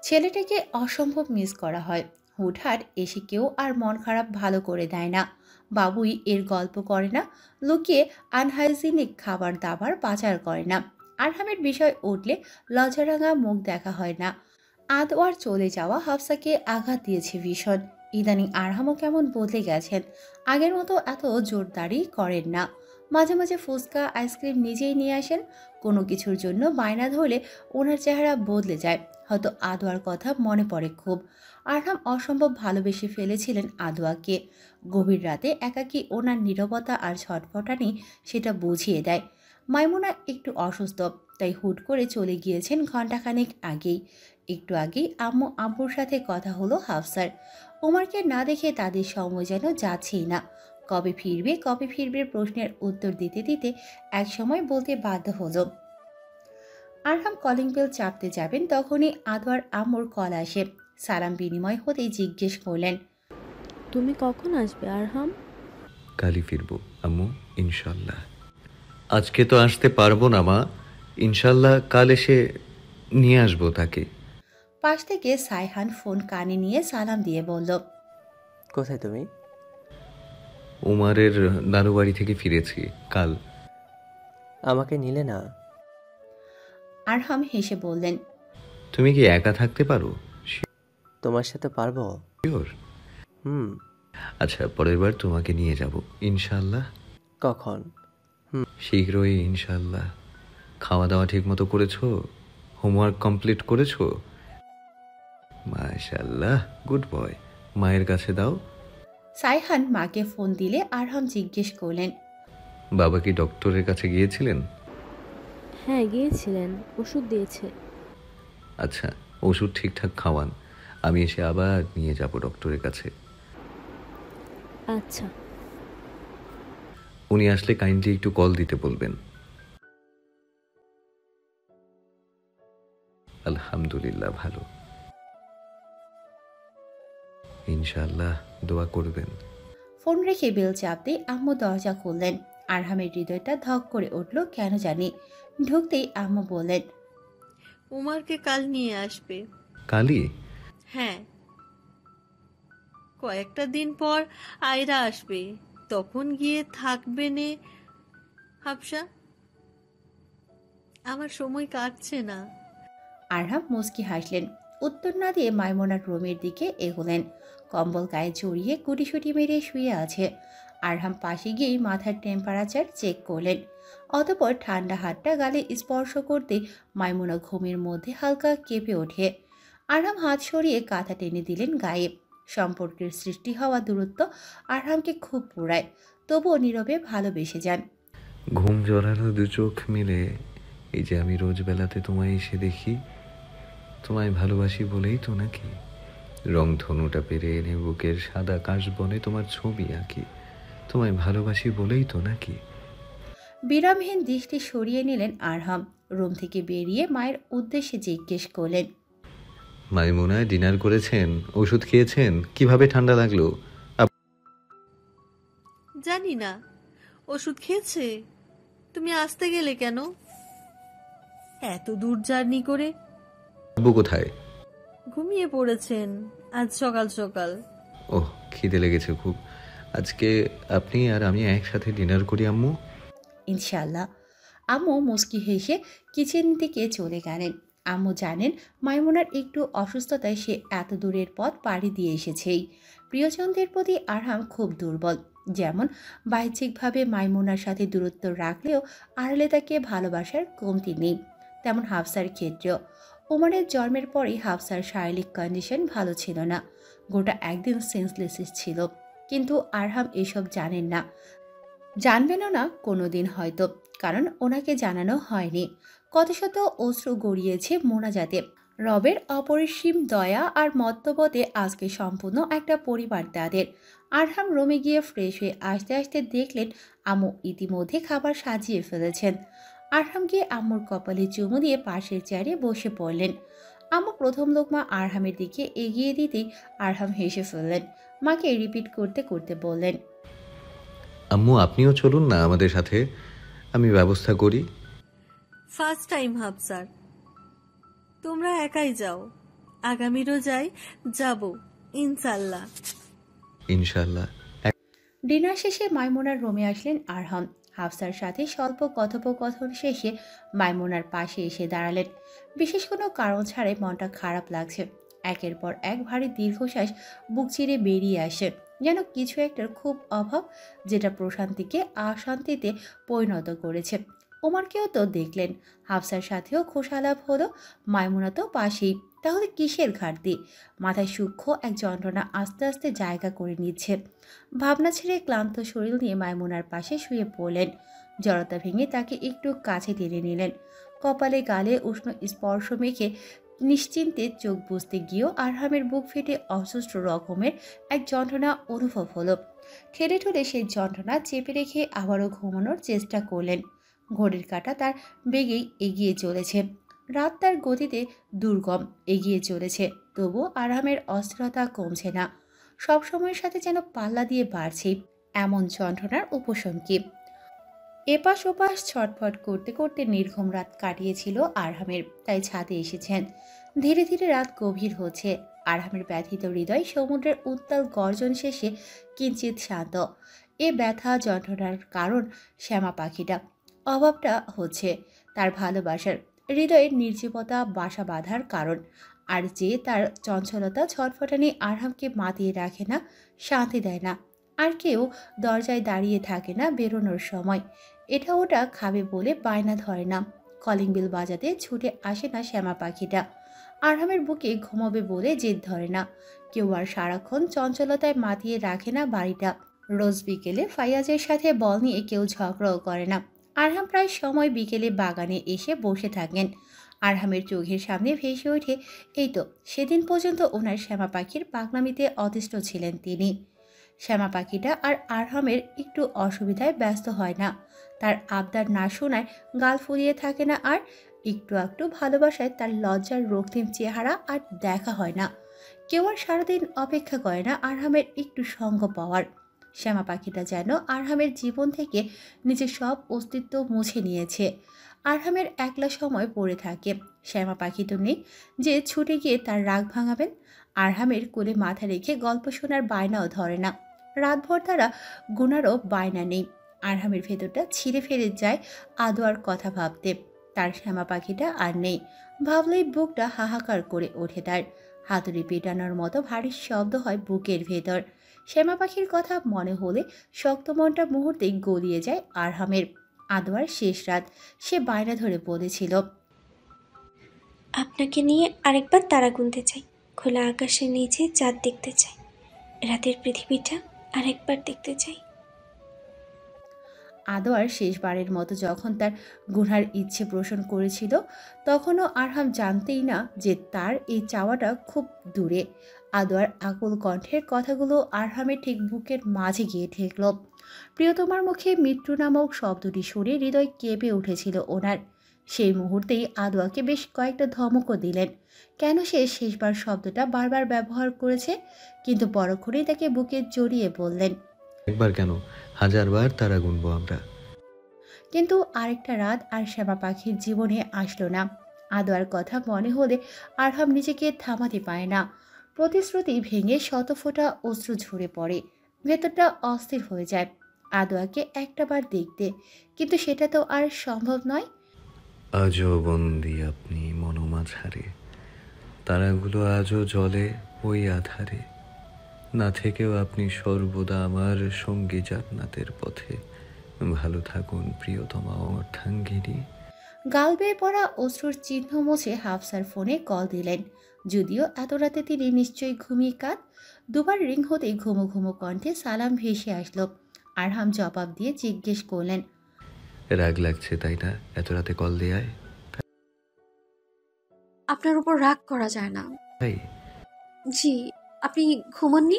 ছেলেটাকে অসম্ভব মিস করা হয়। হুটহাট এসে কেউ আর মন খারাপ ভালো করে দেয় না। বাবুই এর গল্প করে না, লুকিয়ে আনহাইজিনিক খাবার দাবার পাচার করে না। আরহামের বিষয় উঠলে লজ্জারাঙা মুখ দেখা হয় না। আদওয়ার চলে যাওয়া হাফসাকে আঘাত দিয়েছে ভীষণ। ইদানিং আরহামও কেমন বদলে গেছেন। আগের মতো এত জোরদারি করেন না। মাঝে মাঝে ফুচকা আইসক্রিম নিজেই নিয়ে আসেন। কোনো কিছুর জন্য বায়না ধরলে ওনার চেহারা বদলে যায়। হয়তো আদোয়ার কথা মনে পড়ে খুব। আরহাম অসম্ভব ভালোবেসে ফেলেছিলেন আদোয়াকে। গভীর রাতে একাকী ওনার নীরবতা আর ছটফটানি সেটা বুঝিয়ে দেয়। মাইমুনা একটু অসুস্থ, তাই হুট করে চলে গিয়েছেন ঘণ্টাখানেক আগেই। একটু আগেই আম্মু আব্বুর সাথে কথা হলো হাফসার। ওমারকে না দেখে তাদের সময় যেন যাচ্ছেই না। কবে ফিরবে প্রশ্নের উত্তর দিতে দিতে একসময় বলতে বাধ্য হলো। আরহাম কলিং বেল চাপতে যাবেন, তখনই আদওয়ার আম্মুর কল আসে। সালাম বিনিময় হতেই জিজ্ঞেস করলেন, তুমি কখন আসবে আরহাম? কালই ফিরবো আম্মু, ইনশাল্লাহ। আজকে তো আসতে পারবো না মা, ইনশাল্লাহ কাল এসে নিয়ে আসবো তাকে। পাশ থেকে সাইহান ফোন কানে নিয়ে সালাম দিয়ে বলল, কোথায় তুমি? উমারের নানু বাড়ি থেকে ফিরেছি কাল। আমাকে নিলে না? আরহাম হেসে বললেন, তুমি কি একা থাকতে পারো? তোমার সাথে পারবো। শিওর? হুম। আচ্ছা, পরের বার তোমাকে নিয়ে যাব ইনশাল্লাহ। কখন? শীঘ্রই ইনশাল্লাহ। খাওয়া দাওয়া ঠিক মতো করেছো? হোমওয়ার্ক কমপ্লিট করেছো? মাশাআল্লাহ, গুড বয়। মায়ের কাছে দাও। সাইহান মাকে ফোন দিলে আরহাম জিজ্ঞেস করলেন, বাবা কি ডক্টরের কাছে গিয়েছিলেন? হ্যাঁ গিয়েছিলেন, ওষুধ দিয়েছে। আচ্ছা, ওষুধ ঠিকঠাক খাওয়ান, আমি এসে আবার নিয়ে যাব ডক্টরের কাছে। আচ্ছা। উনি আসলে কাইন্ডলি একটু কল দিতে বলবেন। আলহামদুলিল্লাহ ভালো, ইনশাআল্লাহ দোয়া করবেন। ফোন রেখে বেল চাপতেই আম্মু দরজা খুললেন। আরহামের হৃদয়টা ধক করে উঠল কেন জানি। ঢুকতেই আম্মু বললেন, উমারকে কাল নিয়ে আসবে। কালই? হ্যাঁ, কয়েকটা দিন পর আয়রা আসবে, তখন গিয়ে থাকবে নে। হাফসা, আমার সময় কাটছে না। আরহাম মুচকি হাসলেন। উত্তর না দিয়ে মাইমুনার রুমের দিকে এগোলেন। কম্বল গায়ে জড়িয়ে গুটিসুটি মেরে শুয়ে আছে। আরহাম পাশে গিয়েই মাথার টেম্পারেচার চেক করলেন। অতঃপর ঠান্ডা হাতটা গালে স্পর্শ করতে মাইমুনা ঘুমের মধ্যে হালকা কেঁপে ওঠে। আরহাম হাত সরিয়ে কাঁথা টেনে দিলেন গায়ে। সম্পর্কের সৃষ্টি হওয়া দূরত্ব আরহামকে খুব পোড়ায়, তবুও নীরবে ভালোবেসে যান। ঘুম জড়ানো দু চোখ মিলে এই যে আমি রোজ বেলাতে তোমায় এসে দেখি, তোমায় ভালোবাসি বলেই তো নাকি রংধনুটা পেরে এনে বুকের সাদা কাশবনে তোমার ছবি আঁকি, তোমায় ভালোবাসি বলেই তো নাকি। বিরামহীন দৃষ্টি সরিয়ে নিলেন আরহাম। রুম থেকে বেরিয়ে মায়ের উদ্দেশ্যে জিজ্ঞেস করলেন, মাইমুনা ডিনার করেছেন? ওষুধ খেয়েছেন? কিভাবে ঠান্ডা লাগলো? জানি না, ওষুধ খেয়েছে। তুমি আসতে গেলে কেন এত দূর জার্নি করে? আব্বু কোথায়? ঘুমিয়ে পড়েছেন আজ সকাল সকাল। ওহ, খিদে লেগেছে খুব, আজকে আপনি আর আমি একসাথে ডিনার করি আম্মু। ইনশাল্লাহ। আম্মু মুচকি হেসে কিচেন দিকে চলে গেলেন। আম্মু জানেন মাইমুনার একটু অসুস্থতায় সে এত দূরের পথ পাড়ি দিয়ে এসেছেই। প্রিয়জনদের প্রতি আরহাম খুব দুর্বল। যেমন বাহ্যিকভাবে মাইমুনার সাথে দূরত্ব রাখলেও আড়ালে তাকে ভালোবাসার কমতি নেই, তেমন হাফসার ক্ষেত্রেও। ওমরের জন্মের পরেই হাফসার শারীরিক কন্ডিশন ভালো ছিল না, গোটা একদিন সেন্সলেস ছিল। কিন্তু আরহাম এসব জানেন না, জানবেনও না কোনোদিন হয়তো, কারণ ওনাকে জানানো হয়নি। কত শত অশ্রু গড়িয়েছে মোনাজাতে। রবের অপরিসীম দয়া আর মত্তবতে আজকে সম্পূর্ণ একটা পরিবার তাদের। আরহাম রুমে গিয়ে ফ্রেশ হয়ে আসতে আসতে দেখলেন আম্মু ইতিমধ্যে খাবার সাজিয়ে ফেলেছেন। আরহাম গিয়ে আম্মুর কপালে চুমু দিয়ে পাশের চেয়ারে বসে পড়লেন। আম্মু প্রথম লোকমা আরহামের দিকে এগিয়ে দিতেই আরহাম হেসে ফেললেন। মাকে রিপিট করতে করতে বললেন, আম্মু আপনিও চলুন না আমাদের সাথে, আমি ব্যবস্থা করি। ফার্স্ট টাইম হাফসার, তোমরা একাই যাও, আগামী রোজায় যাব ইনশাল্লাহ। ইনশাল্লাহ। ডিনার শেষে মাইমুনার রুমে আসলেন আরহাম। হাফসার সাথে স্বল্প কথোপকথন শেষে মাইমুনার পাশে এসে দাঁড়ালেন। বিশেষ কোনো কারণ ছাড়াই মনটা খারাপ লাগছে। একের পর এক ভারী দীর্ঘশ্বাস বুক চিরে বেরিয়ে আসে, যেন কিছু একটার খুব অভাব, যেটা প্রশান্তিকে অশান্তিতে পরিণত করেছে। ওমরকেও তো দেখলেন, হাফসার সাথেও খোশালাপ হলো, মাইমুনা তো পাশেই। তাহলে কিসের ঘাটতি? মাথায় সূক্ষ্ম এক যন্ত্রণা আস্তে আস্তে জায়গা করে নিচ্ছে। ভাবনা ছেড়ে ক্লান্ত শরীর নিয়ে মাইমুনার পাশে শুয়ে পড়লেন। জড়তা ভেঙে তাকে একটু কাছে টেনে নিলেন। কপালে গালে উষ্ণ স্পর্শ মেখে নিশ্চিন্তে চোখ বুঝতে গিয়েও আরহামের বুক ফেটে অসুস্থ রকমের এক যন্ত্রণা অনুভব হলো। ঠেলে ঠেলে সেই যন্ত্রণা চেপে রেখে আবারও ঘুমানোর চেষ্টা করলেন। ঘড়ির কাঁটা তার বেগেই এগিয়ে চলেছে, রাত তার গতিতে দুর্গম এগিয়ে চলেছে, তবু আরহামের অস্থিরতা কমছে না। সব সময়ের সাথে যেন পাল্লা দিয়ে বাড়ছে। এমন যন্ত্রণার উপশম কি? এপাশ ওপাশ ছটফট করতে করতে নির্ঘুম রাত কাটিয়েছিল আরহামের, তাই ছাদে এসেছেন। ধীরে ধীরে রাত গভীর হচ্ছে। আরহামের ব্যথিত হৃদয় সমুদ্রের উত্তাল গর্জন শেষে কিঞ্চিত শান্ত। এ ব্যথা যন্ত্রণার কারণ শ্যামা পাখিটা। অভাবটা হচ্ছে তার ভালোবাসার। হৃদয়ের নির্জীবতা বাসা বাঁধার কারণ। আর যে তার চঞ্চলতা ছটফটানি আরহামকে মাতিয়ে রাখে না, শান্তি দেয় না। আর কেউ দরজায় দাঁড়িয়ে থাকে না বেরোনোর সময়, এটা ওটা খাবে বলে বায়না ধরে না। কলিং বেল বাজাতে ছুটে আসে না শ্যামা পাখিটা। আরহামের বুকে ঘুমাবে বলে জেদ ধরে না। কেউ আর সারাক্ষণ চঞ্চলতায় মাতিয়ে রাখে না বাড়িটা। রোজ বিকেলে ফাইয়াজের সাথে বল নিয়ে কেউ ঝগড়াও করে না। আরহাম প্রায় সময় বিকেলে বাগানে এসে বসে থাকেন। আরহামের চোখের সামনে ভেসে ওঠে, এই তো সেদিন পর্যন্ত ওনার শ্যামা পাখির পাগলামিতে অতিষ্ঠ ছিলেন তিনি। শ্যামা পাখিটা আর আরহামের একটু অসুবিধায় ব্যস্ত হয় না। তার আবদার না শোনায় গাল ফুলিয়ে থাকে না, আর একটু একটু ভালোবাসায় তার লজ্জার রক্তিম চেহারা আর দেখা হয় না। কেউ আর সারাদিন অপেক্ষা করে না আরহামের একটু সঙ্গ পাওয়ার। শ্যামা পাখিটা যেন আরহামের জীবন থেকে নিজের সব অস্তিত্ব মুছে নিয়েছে। আরহামের একলা সময় পড়ে থাকে। শ্যামা পাখি তো নেই যে ছুটে গিয়ে তার রাগ ভাঙাবেন। আরহামের কোলে মাথা রেখে গল্প শোনার বায়নাও ধরে না। রাতভর তারা গুনারও বায়না নেই। আরহামের ভেতরটা ছিঁড়ে ফেলে যায় আদোয়ার কথা ভাবতে। তার শ্যামা পাখিটা আর নেই। ভাবলেই বুকটা হাহাকার করে ওঠে তার। হাতুড়ি পেটানোর মতো ভারী শব্দ হয় বুকের ভেতর। শ্যামা পাখির কথা মনে হলে শক্ত মনটা মুহূর্তেই গলিয়ে যায় আরহামের। আদোয়ার শেষ রাত, সে বায়না ধরে বলেছিল, আপনাকে নিয়ে আরেকবার তারা গুনতে চাই, খোলা আকাশের নিচে চাঁদ দেখতে চাই, রাতের পৃথিবীটা আরেকবার দেখতে চাই। আদোয়ার শেষবারের মতো যখন তার গুনার ইচ্ছে পোষণ করেছিল, তখনও আরহাম জানতেই না যে তার এই চাওয়াটা খুব দূরে। আদোয়ার আকুল কণ্ঠের কথাগুলো আরহামের ঠিক বুকের মাঝে গিয়ে ঠেকল। প্রিয়তমার মুখে মৃত্যু নামক শব্দটি শুনে হৃদয় কেঁপে উঠেছিল ওনার। সেই মুহূর্তেই আদোয়াকে বেশ কয়েকটা ধমকও দিলেন। কেন সে শেষবার শব্দটা বারবার ব্যবহার করেছে, কিন্তু পরক্ষণেই তাকে বুকে জড়িয়ে বললেন, একবার কেন, 1000 বার তারা গুনবো আমরা। কিন্তু আরেকটা রাত আর শ্যামা পাখির জীবনে আসলো না। আদোয়ার কথা মনে হলে আরহাম নিজেকে থামাতে পারে না। প্রতিশ্রুতি ভেঙে শতফোঁটা অশ্রু ঝরে পড়ে। ভেতরটা অস্থির হয়ে যায় আদোয়াকে একটাবার দেখতে, কিন্তু সেটা তো আর সম্ভব নয়। আজও বন্দি আপনি মনোমাঝারে, তারাগুলো আজও জলে ওই আধারে। না থেকেও আপনি সর্বদা আমার সঙ্গী জান্নাতের পথে। ভালো থাকুন প্রিয়তমা অর্ধাঙ্গিনী। গাল বেয়ে পড়া অশ্রুর চিহ্ন মুছে হাফসার ফোনে কল দিলেন। যদিও এত রাতে তিনি নিশ্চয়ই ঘুমিয়ে কাত। দুবার রিং হতেই ঘুমো ঘুমো কণ্ঠে সালাম ভেসে আসলো। আরহাম জবাব দিয়ে জিজ্ঞেস করলেন, রাগ লাগছে তাই না এত রাতে কল দেয়ায়? আপনার উপর রাগ করা যায় না। তাই? জি, আপনি ঘুমাননি?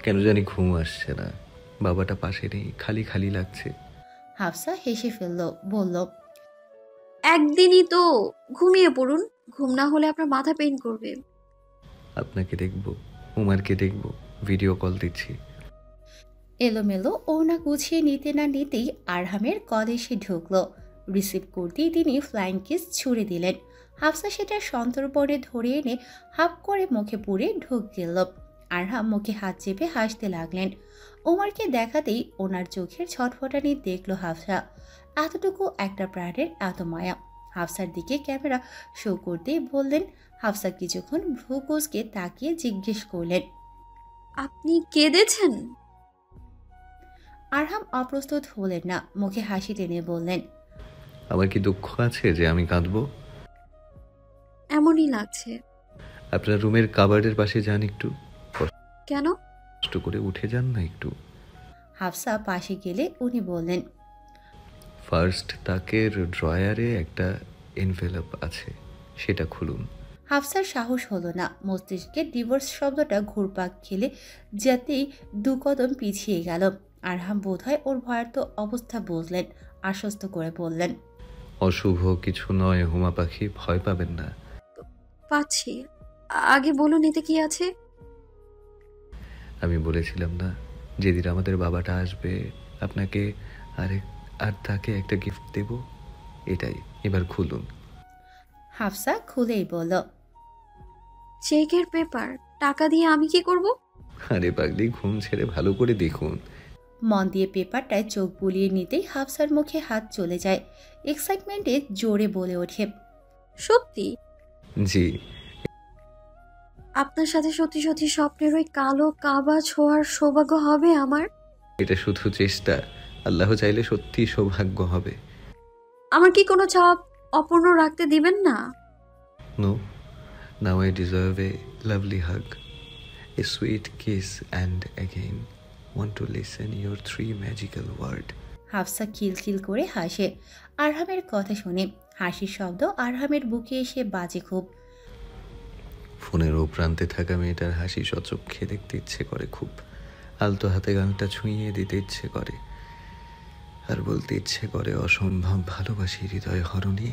কেন জানি ঘুম আসছে না, বাবাটা পাশে নেই, খালি খালি লাগছে। হাফসা হেসে ফেলল, বলল, একদিনই তো, ঘুমিয়ে পড়ুন। ঘুম না হলে আপনার মাথা পেইন করবে। আপনাকে দেখব, উমারকে দেখব, ভিডিও কল দিচ্ছি। এলোমেলো ওনা গুছিয়ে নিতে না নিতেই আরহামের কল এসে ঢুকলো। রিসিভ করতেই তিনি ফ্লাইং কিস ছুড়ে দিলেন। হাফসা সেটা সন্তর্পণে ধরে এনে হাফ করে মুখে পুরে ঢুক গেল। আরহাম মুখে হাত চেপে হাসতে লাগলেন। ওমারকে দেখাতেই ওনার চোখের ছটফটানি দেখলো হাফসা। এতটুকু একটা প্রাণের এত মায়া। হাফসার দিকে ক্যামেরা শো করতেই বললেন। হাফসা কিছুক্ষণ ভ্রু কুঁচকে তাকিয়ে জিজ্ঞেস করলেন, আপনি কেঁদেছেন? আরহাম অপ্রস্তুত হলেন না, মুখে হাসি টেনে বললেন, আমার কি দুঃখ আছে যে আমি কাঁদবো? এমনই লাগছে। আপনার রুমের কাবার্ডের পাশে যান একটু, কেন? কষ্ট করে উঠে যান না একটু। হাফসা পাশে গেলে উনি বললেন, ফার্স্ট তাকের ড্রয়ারে একটা এনভেলপ আছে, সেটা খুলুন। হাফসার সাহস হলো না। মস্তিষ্কে ডিভোর্স শব্দটা ঘুরপাক খেলে যেতেই দু কদম পিছিয়ে গেল। আরহাম বোধহয় ওর ভয়ার্ত অবস্থা বুঝলেন, আশ্বস্ত করে বললেন, অশুভ কিছু নয় হুমা পাখি, ভয় পাবেন না। পাচ্ছি, আগে বলুন এতে কি আছে? আমি বলেছিলাম না যেদিন আমাদের বাবাটা আসবে আপনাকে আর তাকে একটা গিফট দেব, এটাই। এবার খুলুন। হাফসা খুলেই বলল, চেকের পেপার? টাকা দিয়ে আমি কি করব? আরে পাগলি, ঘুম ছেড়ে ভালো করে দেখুন। মন দিয়ে পেপারটায় চোখ বুলিয়ে নিতেই হাফসার মুখে হাত চলে যায়। এক্সাইটমেন্টে জোরে বলে ওঠে, সত্যি? জি। আপনার সাথে সত্যি সত্যি স্বপ্নের ওই কালো কাবা ছোঁয়ার সৌভাগ্য হবে আমার? এটা শুধু চেষ্টা, আল্লাহ চাইলে সত্যি সৌভাগ্য হবে। আমার কি কোনো চাপ অপূর্ণ রাখতে দিবেন না? No, now I deserve a lovely hug, a sweet kiss and again want to listen your 3 magical word. Hafsa খিলখিল করে হাসে আরহামের কথা শুনে। হাসির শব্দ আরহামের বুকে এসে বাজে খুব। ফোনের ও প্রান্তে থাকা মেয়েটার হাসি সচক্ষে দেখতে ইচ্ছে করে খুব। আলতো হাতে গানটা ছুঁয়ে দিতে ইচ্ছে করে, আর বলতে ইচ্ছে করে অসম্ভব ভালোবাসি হৃদয় হরণী।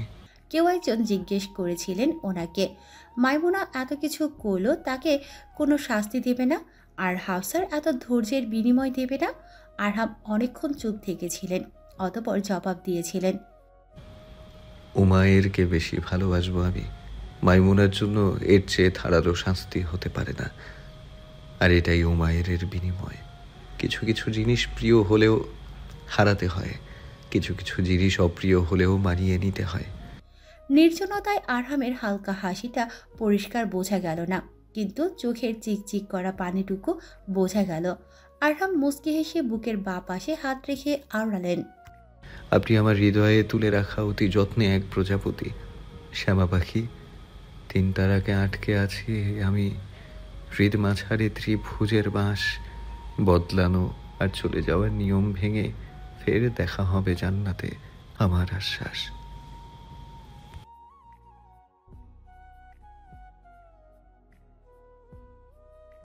কেউ একজন জিজ্ঞেস করেছিলেন ওনাকে, মাইমুনা এত কিছু করলো, তাকে কোনো শাস্তি দেবে না? আর হাফসার এত ধৈর্যের বিনিময় দেবে না? আরহাম অনেকক্ষণ চুপ থেকেছিলেন, অতপর জবাব দিয়েছিলেন, উমায়েরকে বেশি ভালোবাসবো আমি। মাইমুনার জন্য এর চেয়ে ধারারও শাস্তি হতে পারে না, আর এটাই উমায়ের বিনিময়। কিছু কিছু জিনিস প্রিয় হলেও হারাতে হয়, কিছু কিছু জিনিস অপ্রিয় হলেও মানিয়ে নিতে হয়। নির্জনতায় আরহামের হালকা হাসিটা পরিষ্কার বোঝা গেল না, কিন্তু চোখের চিকচিক করা পানিটুকু বোঝা গেল। আরহাম মুচকি হেসে বুকের বাঁ পাশে হাত রেখে আওড়ালেন, আপনি আমার হৃদয়ে তুলে রাখা অতি যত্নে এক প্রজাপতি, শ্যামা পাখি। 3 তারাকে আটকে আছি আমি হৃদ মাঝারে ত্রিভুজের বাঁশ। বদলানো আর চলে যাওয়ার নিয়ম ভেঙে ফের দেখা হবে জান্নাতে, আমার আশ্বাস।